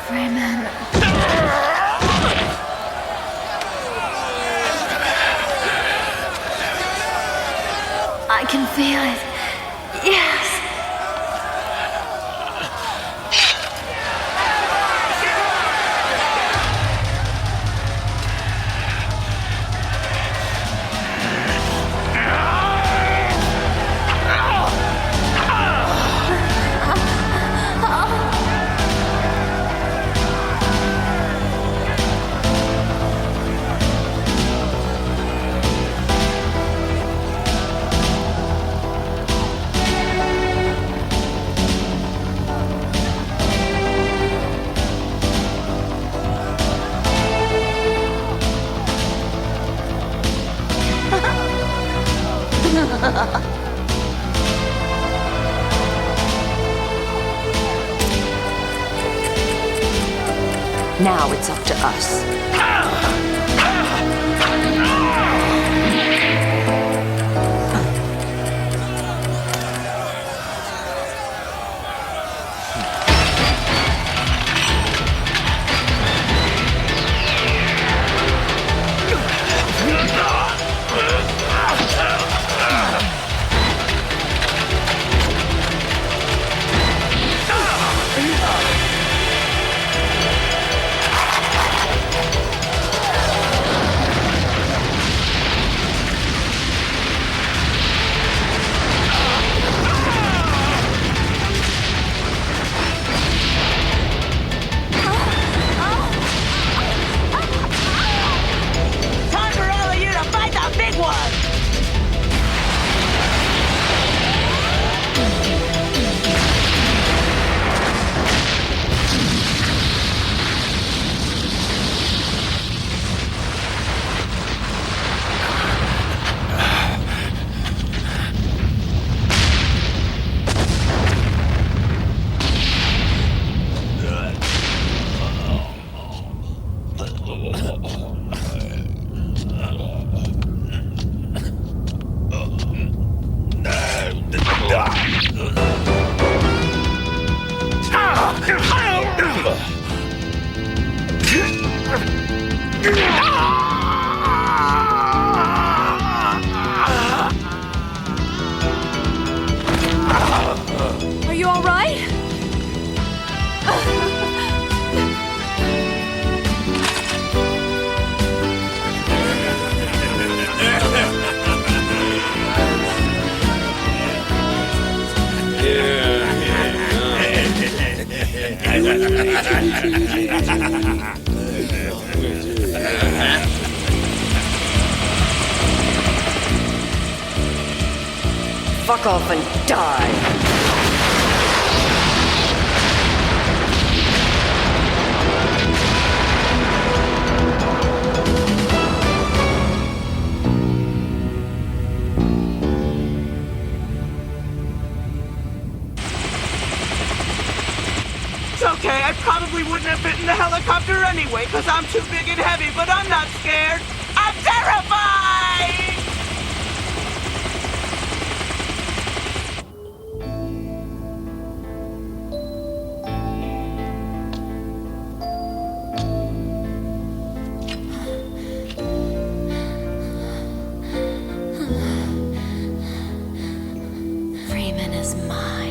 Freeman. I can feel it. Yes. Now it's up to us. Fuck off and die! It's okay, I probably wouldn't have fit in the helicopter anyway, because I'm too big and heavy, but I'm not scared. I'm terrified! Freeman is mine.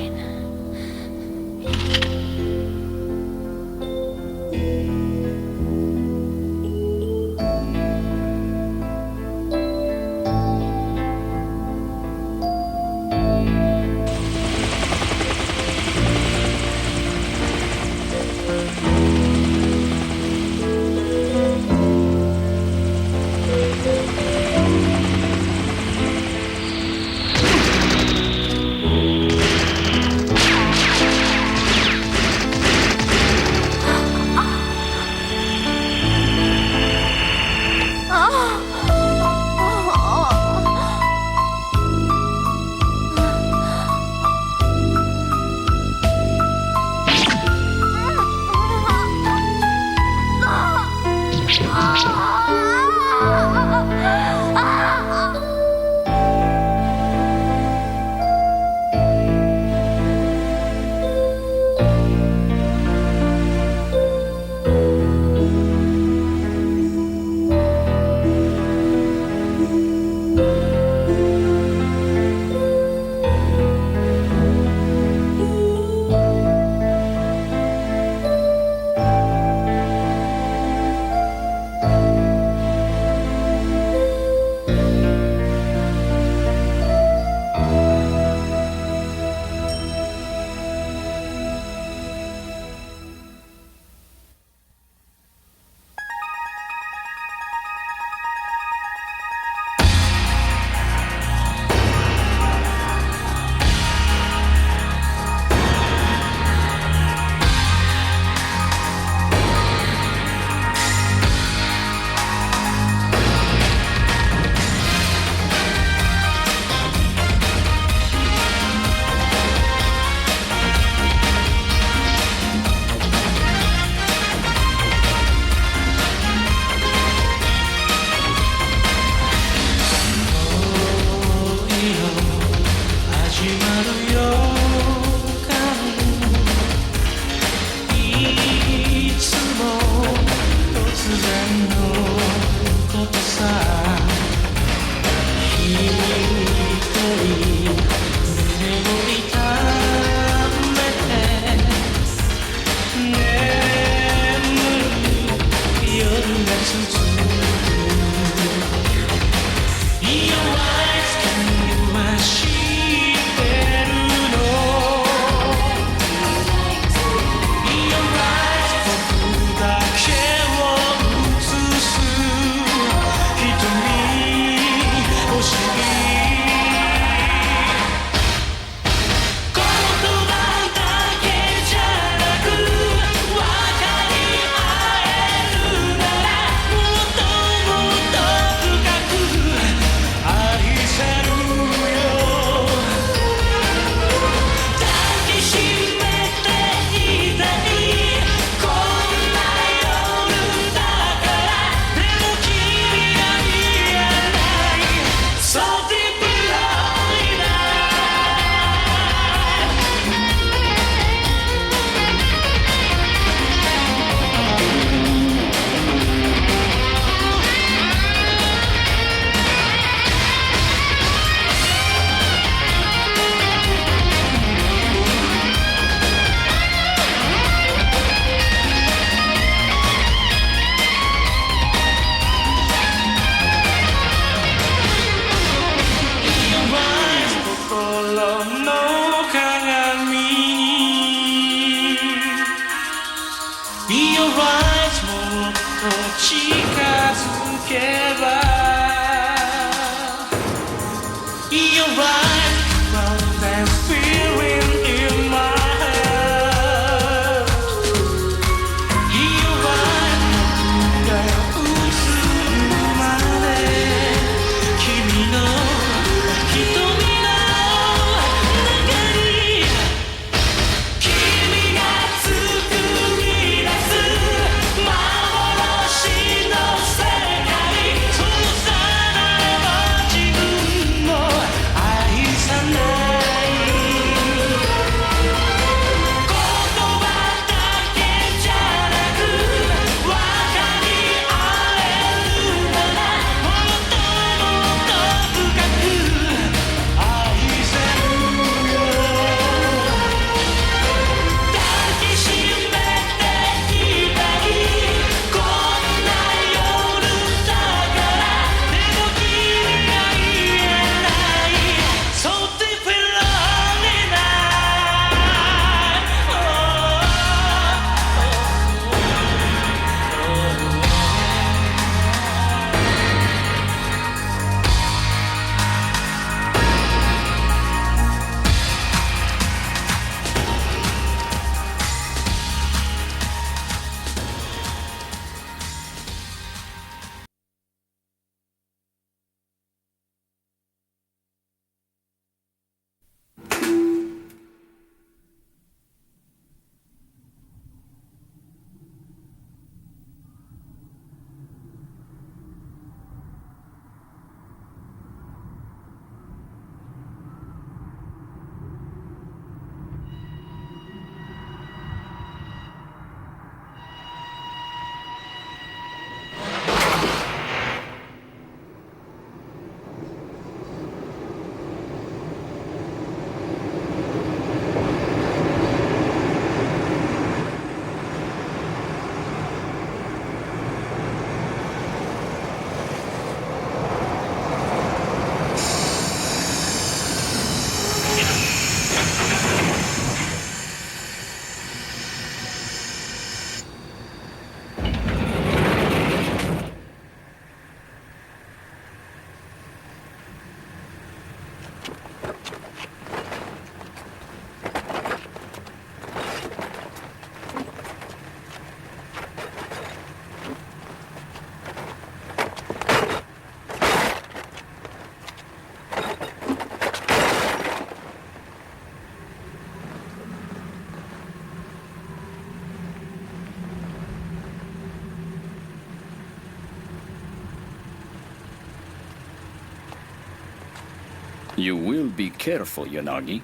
You will be careful, Yanagi.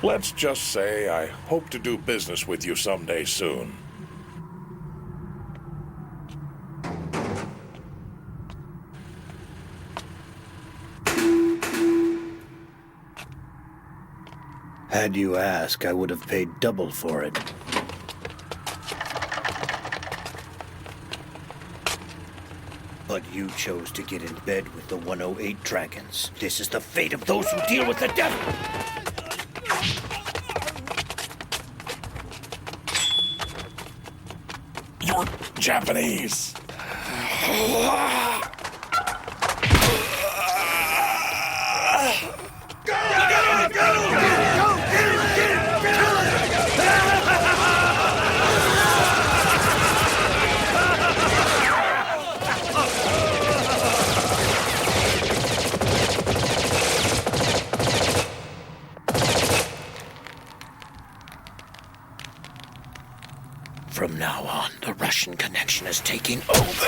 Let's just say I hope to do business with you someday soon. Had you asked, I would have paid double for it. But you chose to get in bed with the 108 Dragons. This is the fate of those who deal with the devil! You're Japanese! From now on, the Russian connection is taking over.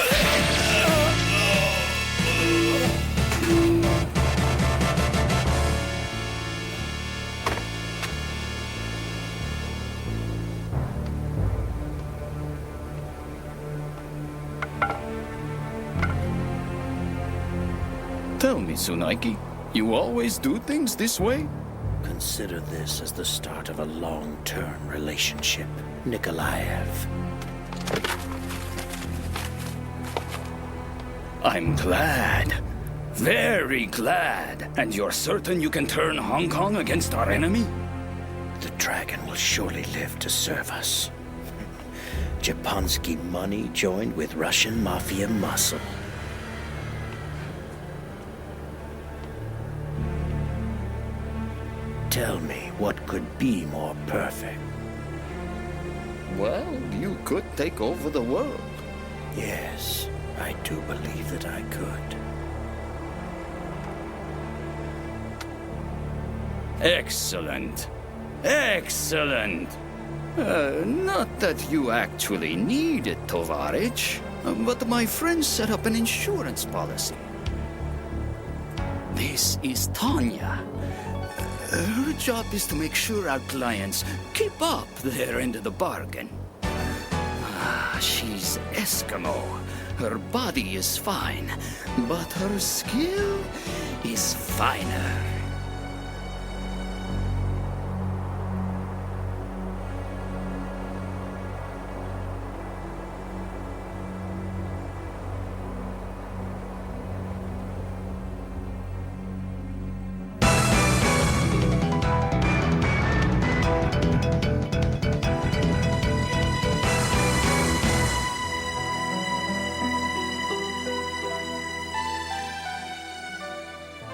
Tell me, Tsunaiki, you always do things this way? Consider this as the start of a long-term relationship, Nikolaev. I'm glad. Very glad. And you're certain you can turn Hong Kong against our enemy? The dragon will surely live to serve us. Japansky money joined with Russian mafia muscle. Tell me, what could be more perfect? Well, you could take over the world. Yes, I do believe that I could. Excellent. Excellent. Not that you actually need it, Tovarich, but my friend set up an insurance policy. This is Tanya. Her job is to make sure our clients keep up their end of the bargain. She's Eskimo. Her body is fine, but her skill is finer.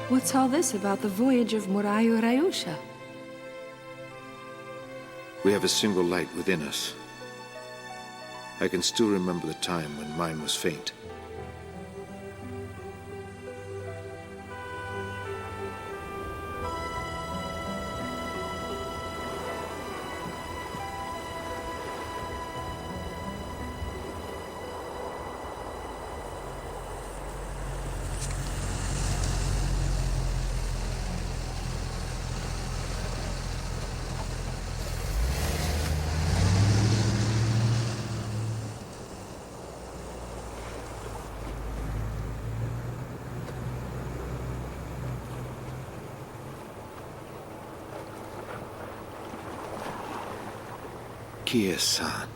What's all this about the voyage of Murayu Ryusha? We have a single light within us. I can still remember the time when mine was faint. Kia-san.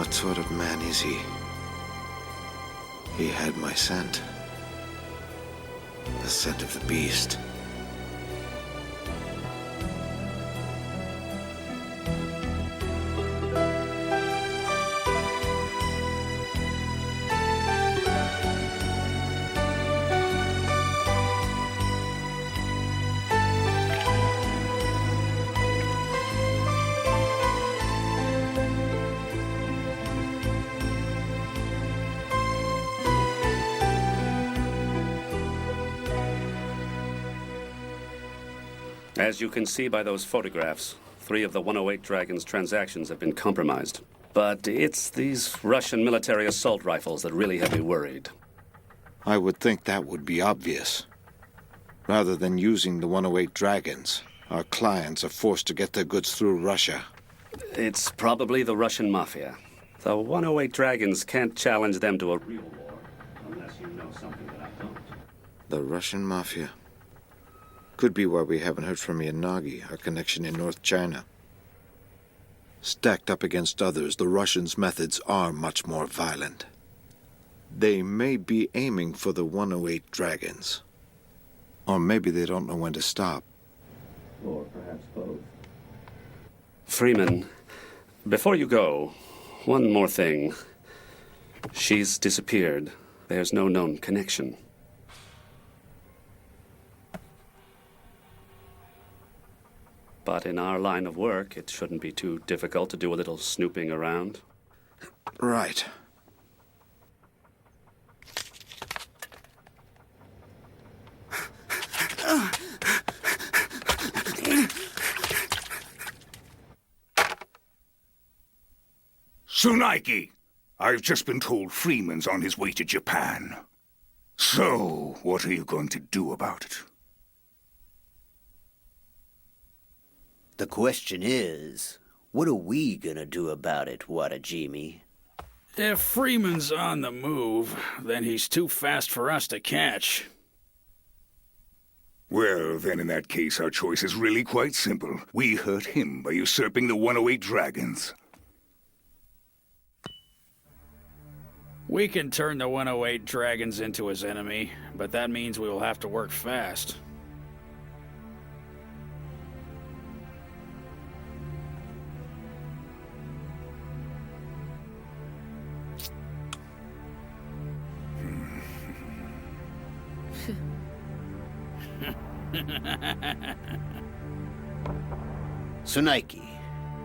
What sort of man is he? He had my scent. The scent of the beast. As you can see by those photographs, 3 of the 108 Dragons' transactions have been compromised. But it's these Russian military assault rifles that really have me worried. I would think that would be obvious. Rather than using the 108 Dragons, our clients are forced to get their goods through Russia. It's probably the Russian mafia. The 108 Dragons can't challenge them to a real war unless you know something that I don't. The Russian mafia. Could be why we haven't heard from Miyagi, our connection in North China. Stacked up against others, the Russians' methods are much more violent. They may be aiming for the 108 Dragons. Or maybe they don't know when to stop. Or perhaps both. Freeman, before you go, one more thing. She's disappeared. There's no known connection. But in our line of work, it shouldn't be too difficult to do a little snooping around. Right. Tsunaiki, I've just been told Freeman's on his way to Japan. So, what are you going to do about it? The question is, what are we gonna do about it, Watajimi? If Freeman's on the move, then he's too fast for us to catch. Well, then in that case, our choice is really quite simple. We hurt him by usurping the 108 Dragons. We can turn the 108 Dragons into his enemy, but that means we will have to work fast. Tsunaiki,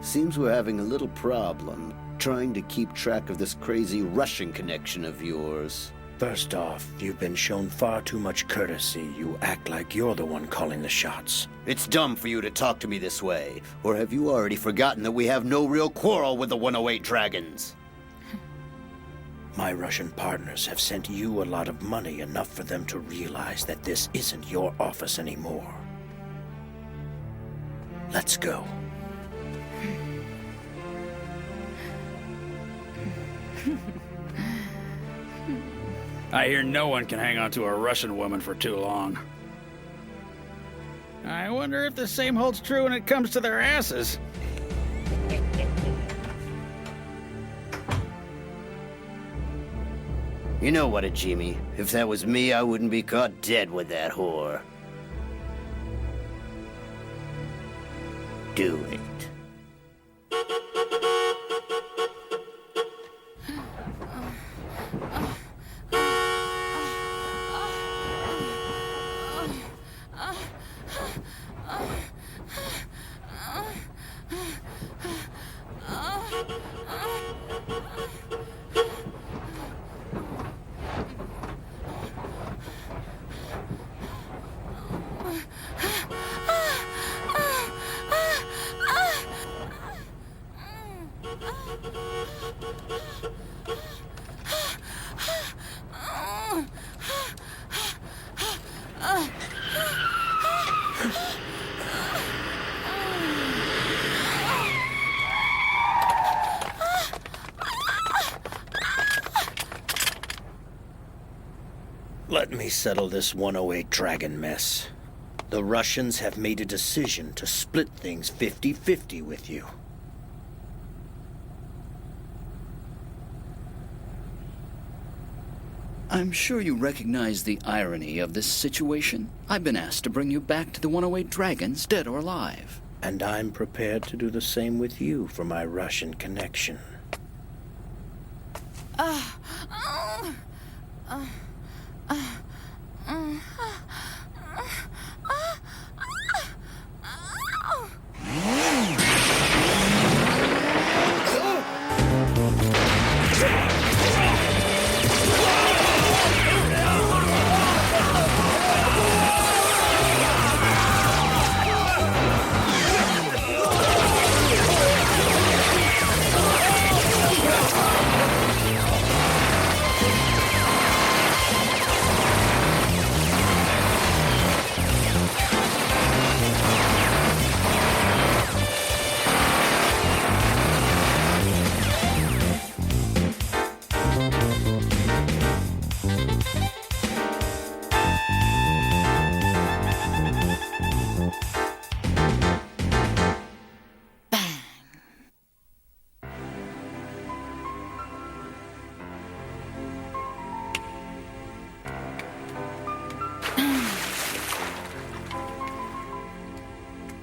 seems we're having a little problem trying to keep track of this crazy Russian connection of yours. First off, you've been shown far too much courtesy. You act like you're the one calling the shots. It's dumb for you to talk to me this way. Or have you already forgotten that we have no real quarrel with the 108 Dragons? My Russian partners have sent you a lot of money, enough for them to realize that this isn't your office anymore. Let's go. I hear no one can hang on to a Russian woman for too long. I wonder if the same holds true when it comes to their asses. You know what, Jimmy? If that was me, I wouldn't be caught dead with that whore. Do it. Let me settle this 108 Dragon mess. The Russians have made a decision to split things 50-50 with you. I'm sure you recognize the irony of this situation. I've been asked to bring you back to the 108 Dragons, dead or alive. And I'm prepared to do the same with you for my Russian connection.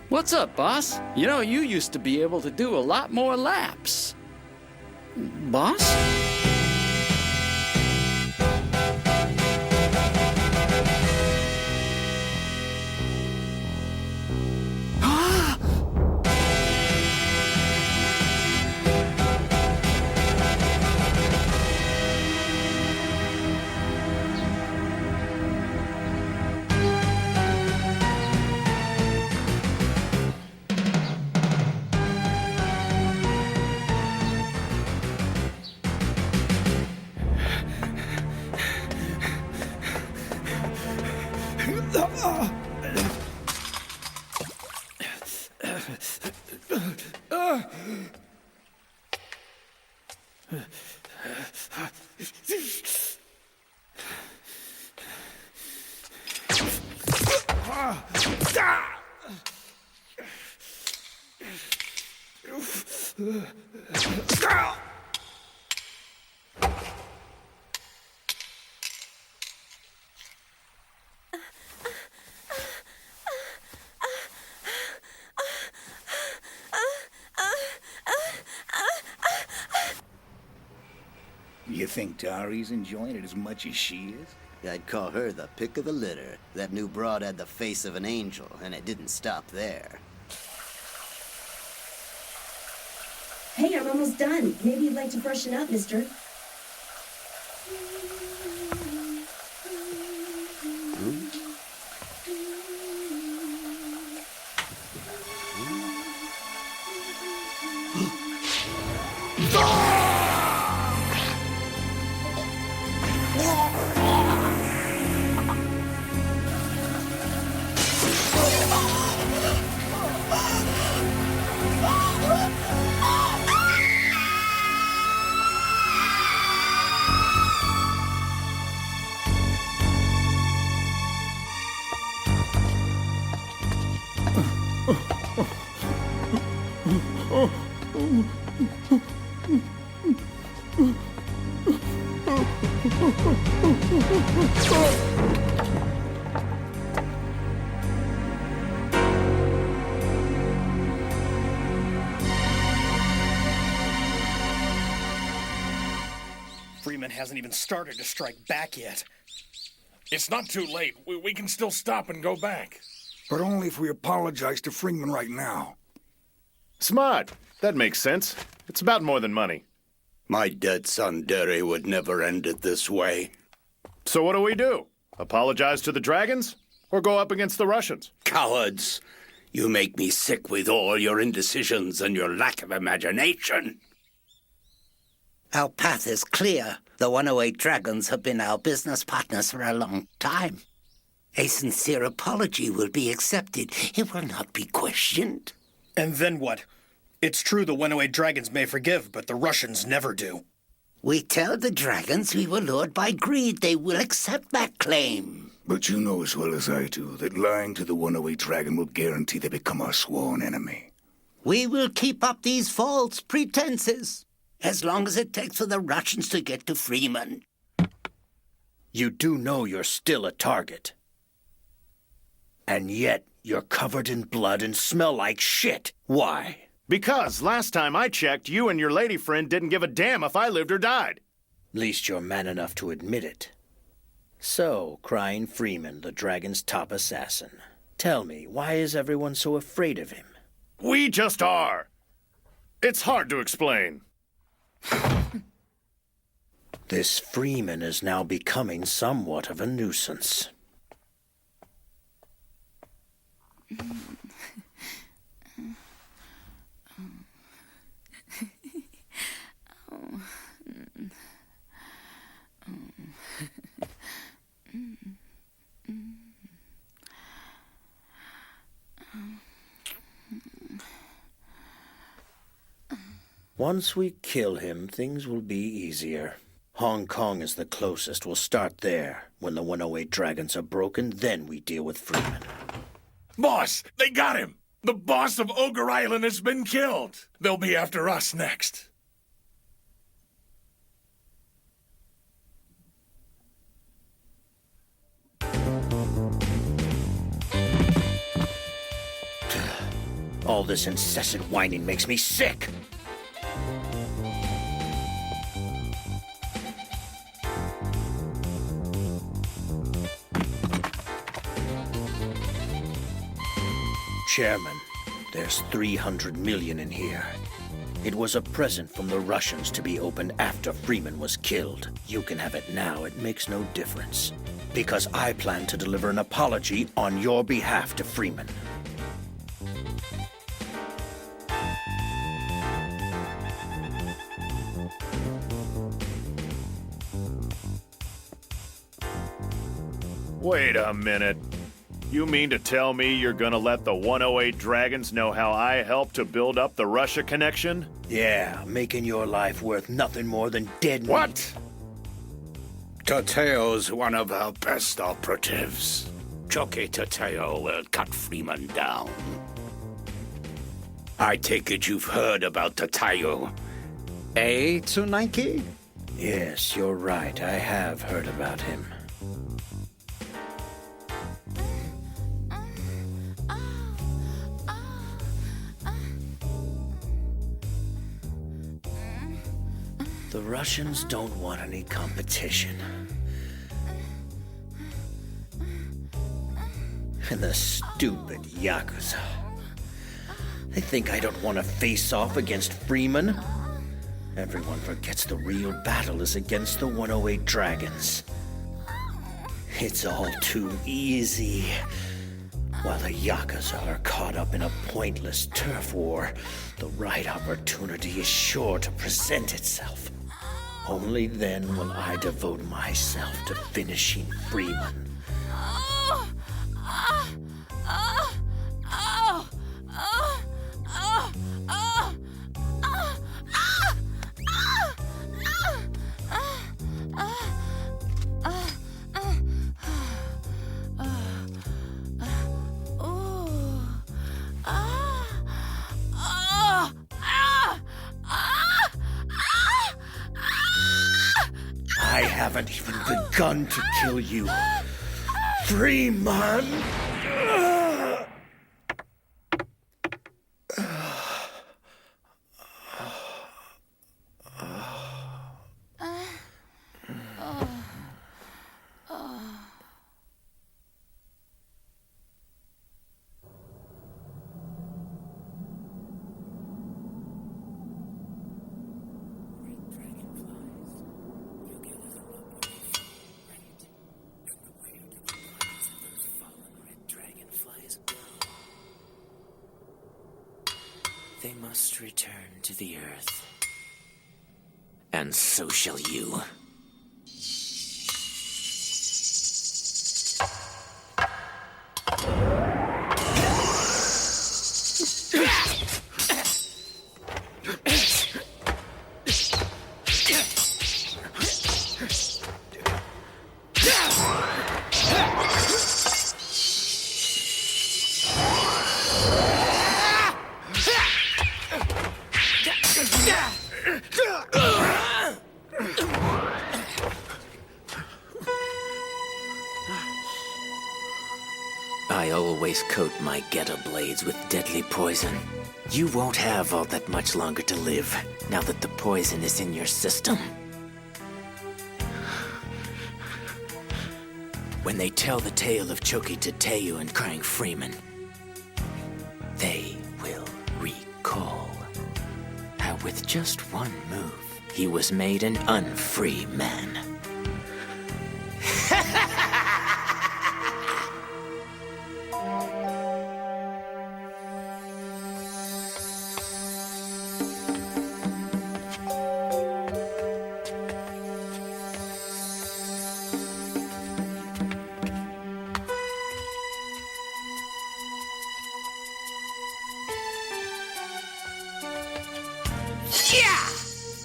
What's up, boss? You know, you used to be able to do a lot more laps. Boss? You think Tari's enjoying it as much as she is? I'd call her the pick of the litter. That new broad had the face of an angel, and it didn't stop there. Hey, I'm almost done. Maybe you'd like to freshen up, mister. Freeman hasn't even started to strike back yet. It's not too late. We can still stop and go back. But only if we apologize to Freeman right now. Smart. That makes sense. It's about more than money. My dead son Derry would never end it this way. So what do? Apologize to the Dragons? Or go up against the Russians? Cowards! You make me sick with all your indecisions and your lack of imagination. Our path is clear. The 108 Dragons have been our business partners for a long time. A sincere apology will be accepted. It will not be questioned. And then what? It's true the 108 Dragons may forgive, but the Russians never do. We tell the Dragons we were lured by greed. They will accept that claim. But you know as well as I do that lying to the 108 Dragon will guarantee they become our sworn enemy. We will keep up these false pretenses, as long as it takes for the Russians to get to Freeman. You do know you're still a target. And yet, you're covered in blood and smell like shit. Why? Because last time I checked, you and your lady friend didn't give a damn if I lived or died. Least you're man enough to admit it. So, crying Freeman, the Dragon's top assassin. Tell me, why is everyone so afraid of him? We just are. It's hard to explain. This Freeman is now becoming somewhat of a nuisance. Once we kill him, things will be easier. Hong Kong is the closest. We'll start there. When the 108 Dragons are broken, then we deal with Freeman. Boss, they got him! The boss of Ogre Island has been killed! They'll be after us next. All this incessant whining makes me sick! Chairman, there's 300 million in here. It was a present from the Russians to be opened after Freeman was killed. You can have it now, it makes no difference. Because I plan to deliver an apology on your behalf to Freeman. Wait a minute. You mean to tell me you're gonna let the 108 Dragons know how I helped to build up the Russia connection? Yeah, making your life worth nothing more than dead meat. What? Tateo's one of our best operatives. Choke Tateo will cut Freeman down. I take it you've heard about Tateo. Eh, Tsunaki? Yes, you're right. I have heard about him. The Russians don't want any competition. And the stupid Yakuza. They think I don't want to face off against Freeman. Everyone forgets the real battle is against the 108 Dragons. It's all too easy. While the Yakuza are caught up in a pointless turf war, the right opportunity is sure to present itself. Only then will I devote myself to finishing Freeman. I haven't even begun to kill you. Freeman! They must return to the earth. And so shall you. always coat my ghetto blades with deadly poison. You won't have all that much longer to live, now that the poison is in your system. When they tell the tale of Choki Tateyu and Crying Freeman, they will recall how with just one move, he was made an unfree man.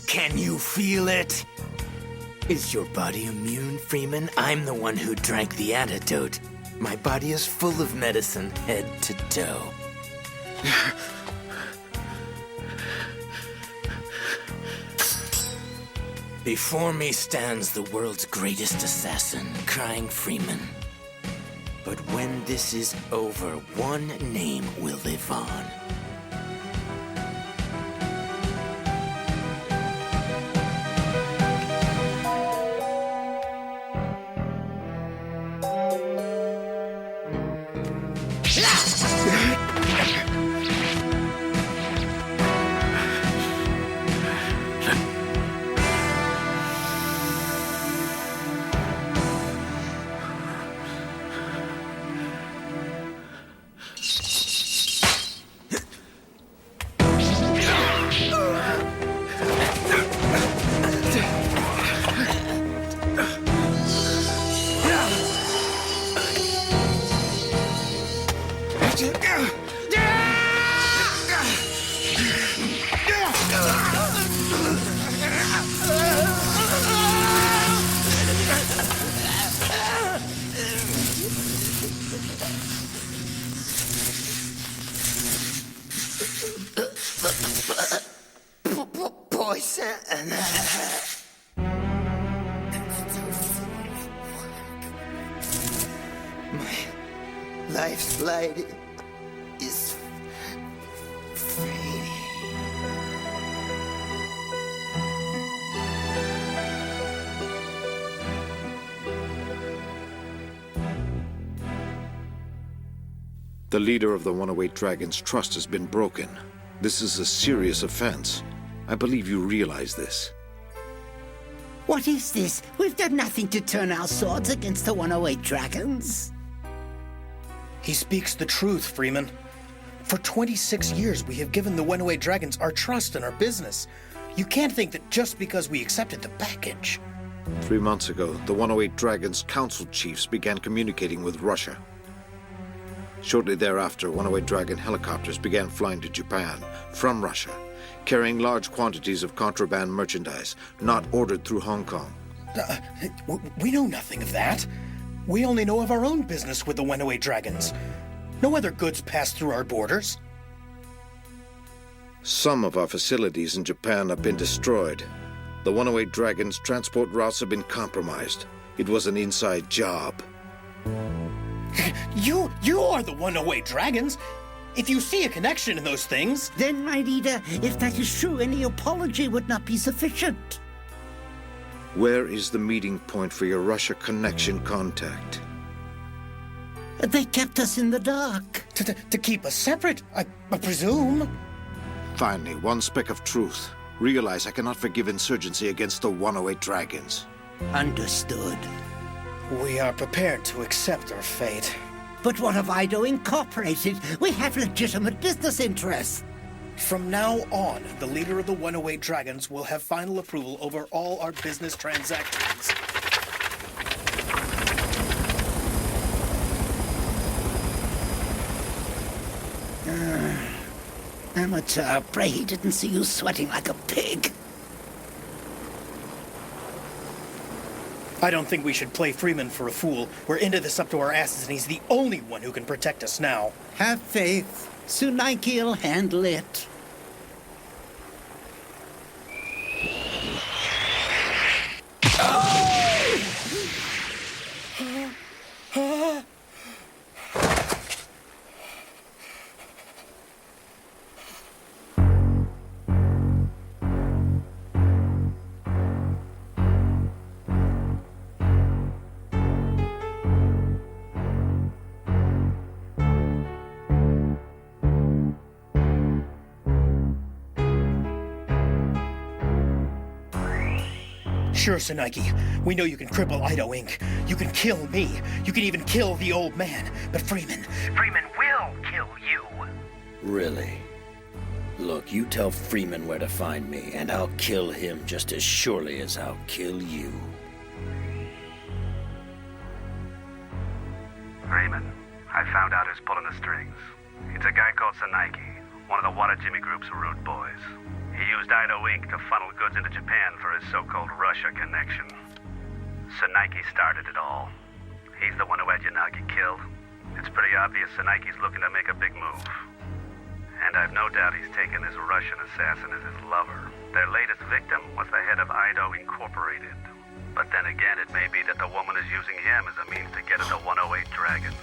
Can you feel it? Is your body immune, Freeman? I'm the one who drank the antidote. My body is full of medicine, head to toe. Before me stands the world's greatest assassin, Crying Freeman. But when this is over, one name will live on. Life's light is free. The leader of the 108 Dragons' trust has been broken. This is a serious offense. I believe you realize this. What is this? We've done nothing to turn our swords against the 108 Dragons. He speaks the truth, Freeman. For 26 years, we have given the 108 Dragons our trust and our business. You can't think that just because we accepted the package. 3 months ago, the 108 Dragons' council chiefs began communicating with Russia. Shortly thereafter, 108 Dragon helicopters began flying to Japan from Russia, carrying large quantities of contraband merchandise not ordered through Hong Kong. We know nothing of that. We only know of our own business with the 108 Dragons. No other goods pass through our borders. Some of our facilities in Japan have been destroyed. The 108 Dragons' transport routes have been compromised. It was an inside job. You are the 108 Dragons. If you see a connection in those things... Then, my leader, if that is true, any apology would not be sufficient. Where is the meeting point for your Russia connection contact? They kept us in the dark. To keep us separate, I presume. Finally, one speck of truth. Realize I cannot forgive insurgency against the 108 Dragons. Understood. We are prepared to accept our fate. But what of Ido Incorporated? We have legitimate business interests. From now on, the leader of the 108 Dragons will have final approval over all our business transactions. Amateur, pray he didn't see you sweating like a pig. I don't think we should play Freeman for a fool. We're into this up to our asses, and he's the only one who can protect us now. Have faith. Tsunaki'll handle it. Sure, Syndicate. We know you can cripple Ido Inc. You can kill me. You can even kill the old man. But Freeman will kill you. Really? Look, you tell Freeman where to find me, and I'll kill him just as surely as I'll kill you. Freeman, I found out who's pulling the strings. It's a guy called Syndicate, one of the Water Jimmy Group's root boys. He used Ido Inc. to funnel goods into Japan for his so-called Russia connection. Syndicate started it all. He's the one who had Yanagi killed. It's pretty obvious Syndicate looking to make a big move. And I've no doubt he's taken this Russian assassin as his lover. Their latest victim was the head of Ido Incorporated. But then again, it may be that the woman is using him as a means to get at the 108 Dragons.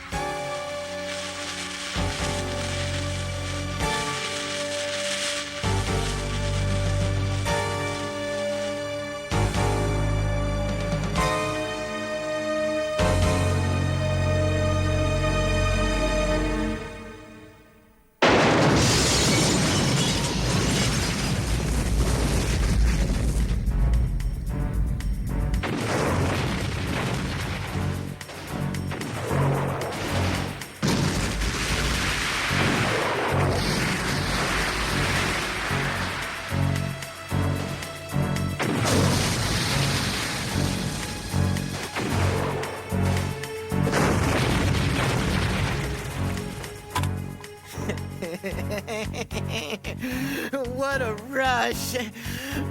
What a rush.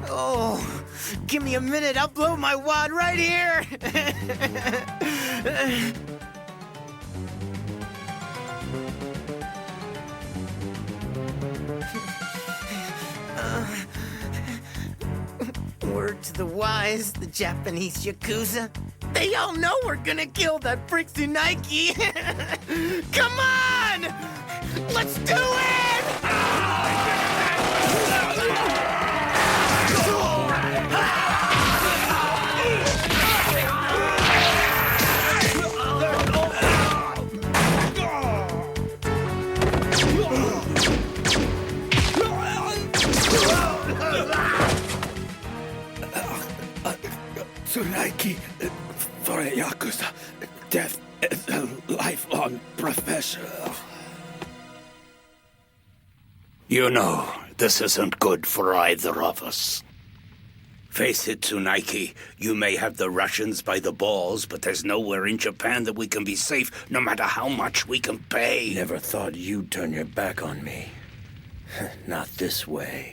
Oh, give me a minute. I'll blow my wad right here. Word to the wise, the Japanese Yakuza. They all know we're gonna kill that prick Tsunaki. Come on! Let's do it! Tsunaki, for a Yakuza, death is a lifelong profession. You know, this isn't good for either of us. Face it, Tsunaki, you may have the Russians by the balls, but there's nowhere in Japan that we can be safe, no matter how much we can pay. Never thought you'd turn your back on me. Not this way.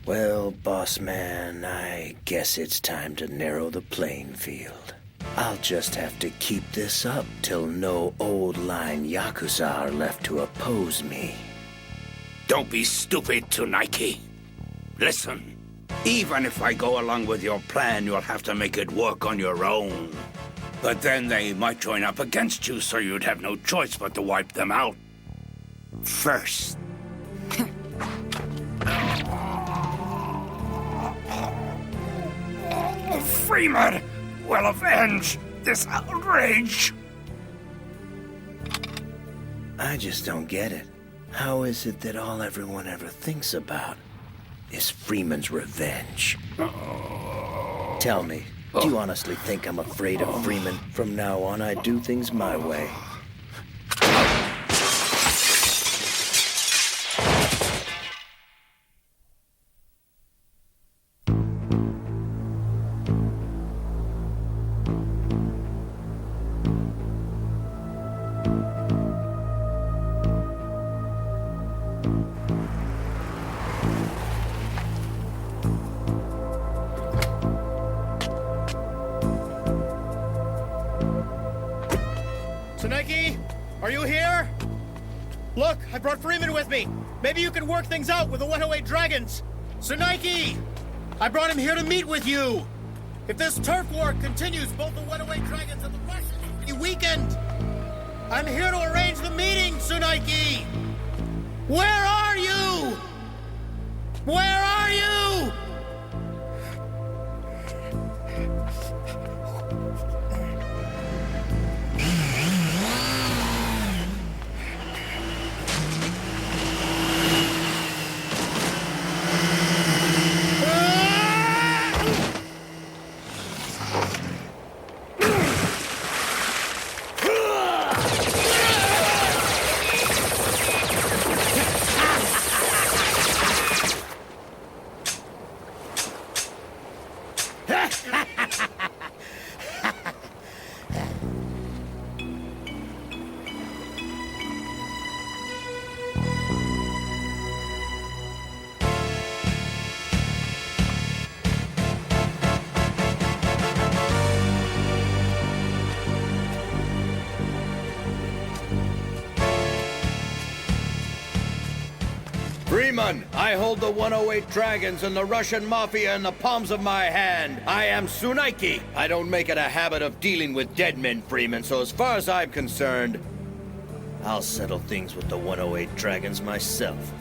Well, boss man, I guess it's time to narrow the playing field. I'll just have to keep this up till no old-line Yakuza are left to oppose me. Don't be stupid, Tsunaki. Listen, even if I go along with your plan, you'll have to make it work on your own. But then they might join up against you, so you'd have no choice but to wipe them out first. Freeman will avenge this outrage. I just don't get it. How is it that all everyone ever thinks about is Freeman's revenge? Tell me, do you honestly think I'm afraid of Freeman? From now on, I do things my way. Tsunaki, are you here? Look, I brought Freeman with me. Maybe you can work things out with the 108 Dragons. Tsunaki, I brought him here to meet with you. If this turf war continues, both the 108 Dragons and the Russians will be weakened. I'm here to arrange the meeting, Tsunaki. Where are you? Where are you? Freeman! I hold the 108 Dragons and the Russian Mafia in the palms of my hand. I am Tsunaiki. I don't make it a habit of dealing with dead men, Freeman, so as far as I'm concerned, I'll settle things with the 108 Dragons myself.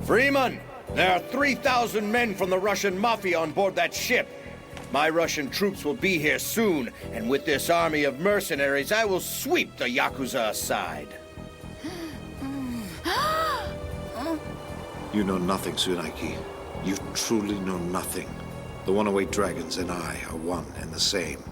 Freeman, there are 3,000 men from the Russian Mafia on board that ship. My Russian troops will be here soon, and with this army of mercenaries, I will sweep the Yakuza aside. You know nothing, Tsunaiki. You truly know nothing. The 108 Dragons and I are one and the same.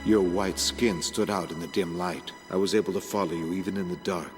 Your white skin stood out in the dim light. I was able to follow you even in the dark.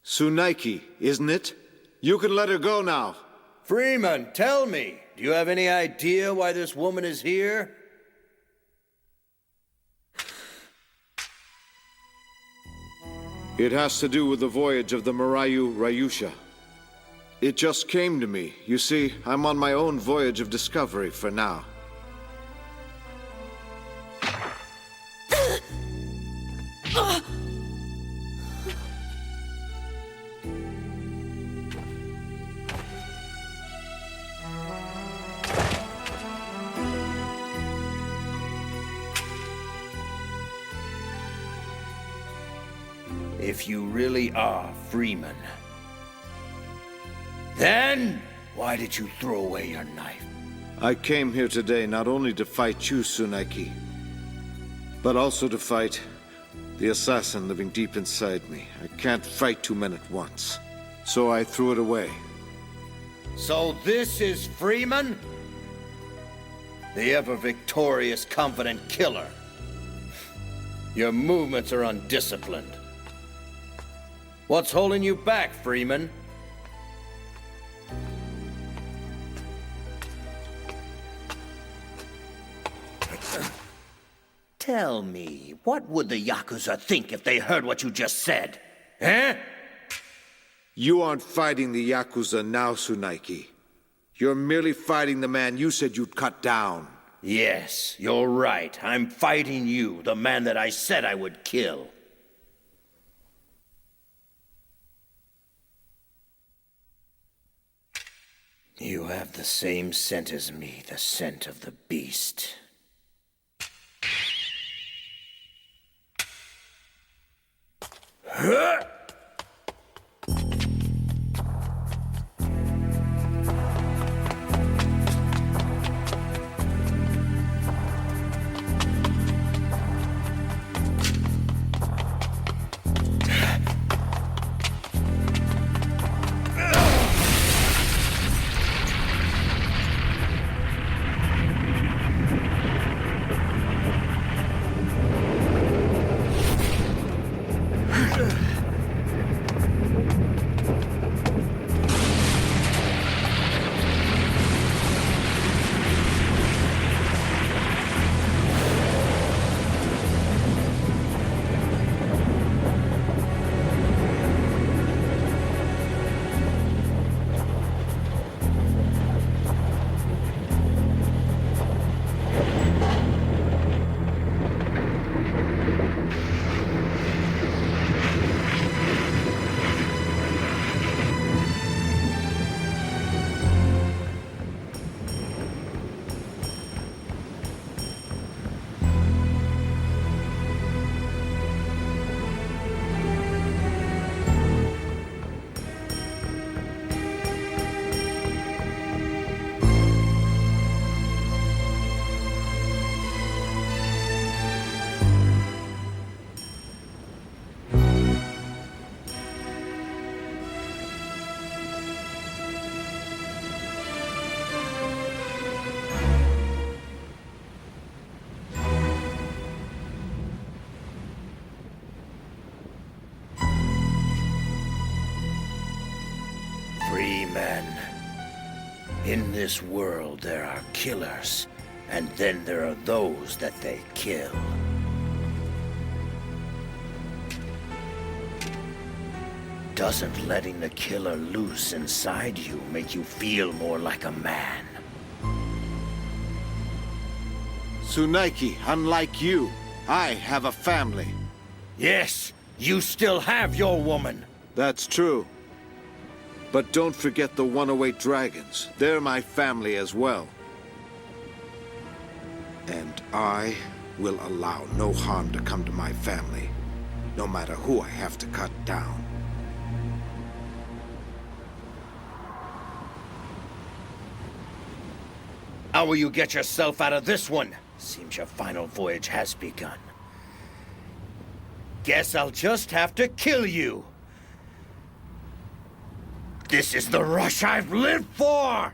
Tsunaiki, isn't it? You can let her go now. Freeman, tell me, do you have any idea why this woman is here? It has to do with the voyage of the Marayu Ryusha. It just came to me. You see, I'm on my own voyage of discovery for now. If you really are Freeman, then why did you throw away your knife? I came here today not only to fight you, Tsunaiki, but also to fight the assassin living deep inside me. I can't fight two men at once, so I threw it away. So this is Freeman? The ever-victorious, confident killer. Your movements are undisciplined. What's holding you back, Freeman? Tell me, what would the Yakuza think if they heard what you just said? Eh? You aren't fighting the Yakuza now, Tsunaiki. You're merely fighting the man you said you'd cut down. Yes, you're right. I'm fighting you, the man that I said I would kill. You have the same scent as me, the scent of the beast. Huh? Freeman. In this world, there are killers, and then there are those that they kill. Doesn't letting the killer loose inside you make you feel more like a man? Tsunaiki, unlike you, I have a family. Yes, you still have your woman. That's true. But don't forget the 108 Dragons. They're my family as well. And I will allow no harm to come to my family, no matter who I have to cut down. How will you get yourself out of this one? Seems your final voyage has begun. Guess I'll just have to kill you. This is the rush I've lived for!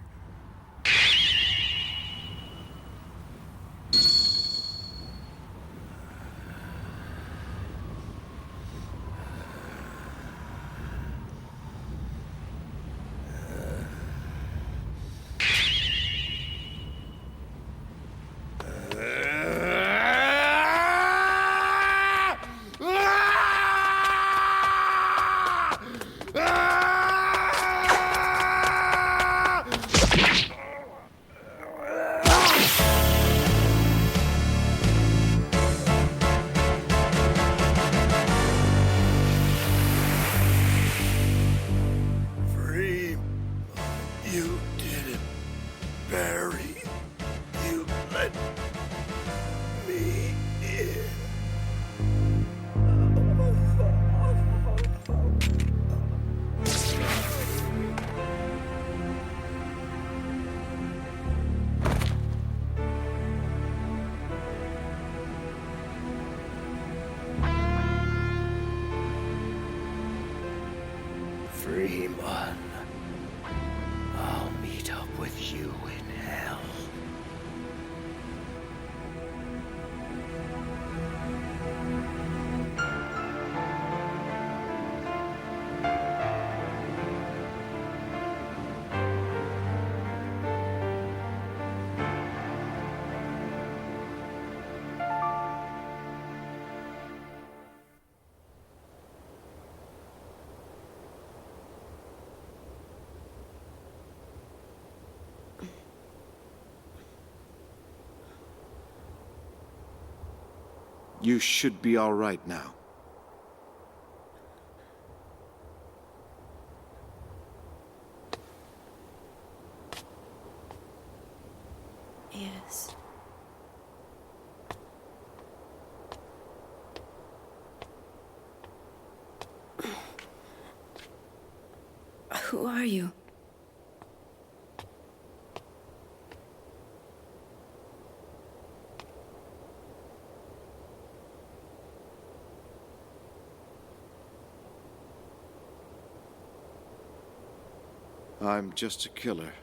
Freeman. I'll meet up with you in hell. You should be all right now. Yes. Who are you? I'm just a killer.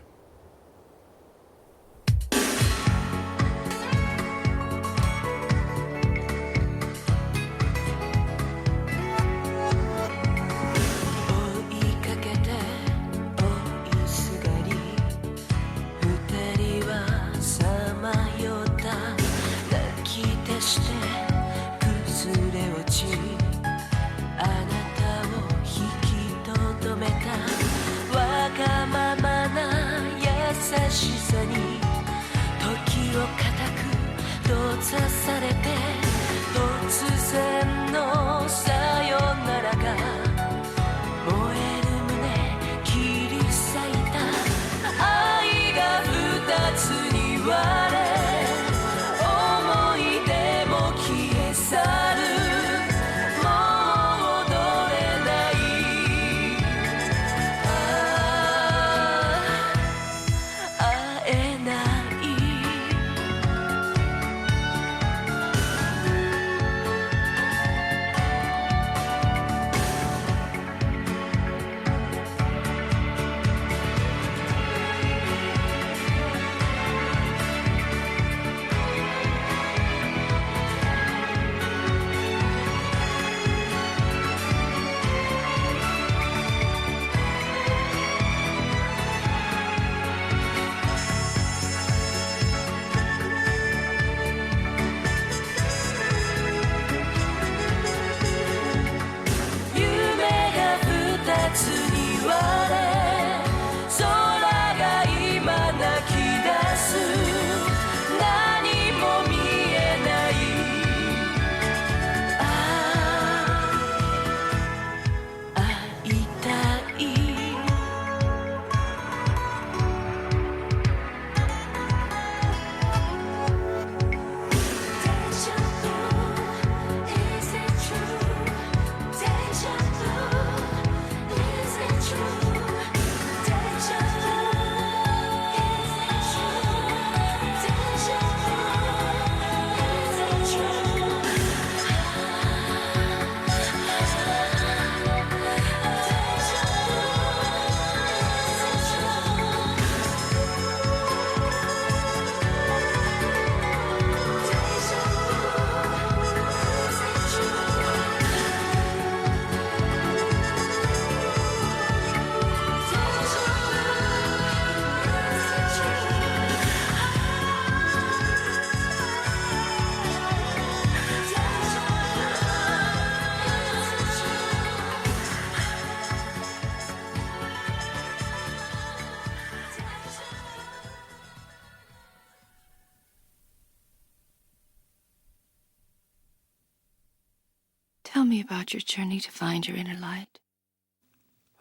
Tell me about your journey to find your inner light.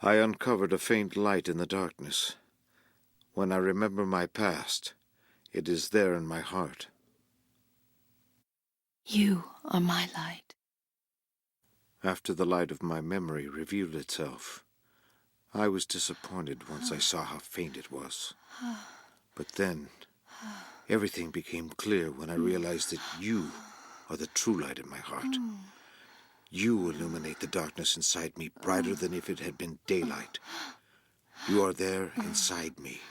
I uncovered a faint light in the darkness. When I remember my past, it is there in my heart. You are my light. After the light of my memory revealed itself, I was disappointed once I saw how faint it was. But then, everything became clear when I realized that you are the true light in my heart. You illuminate the darkness inside me brighter than if it had been daylight. You are there inside me.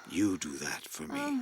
You do that for me.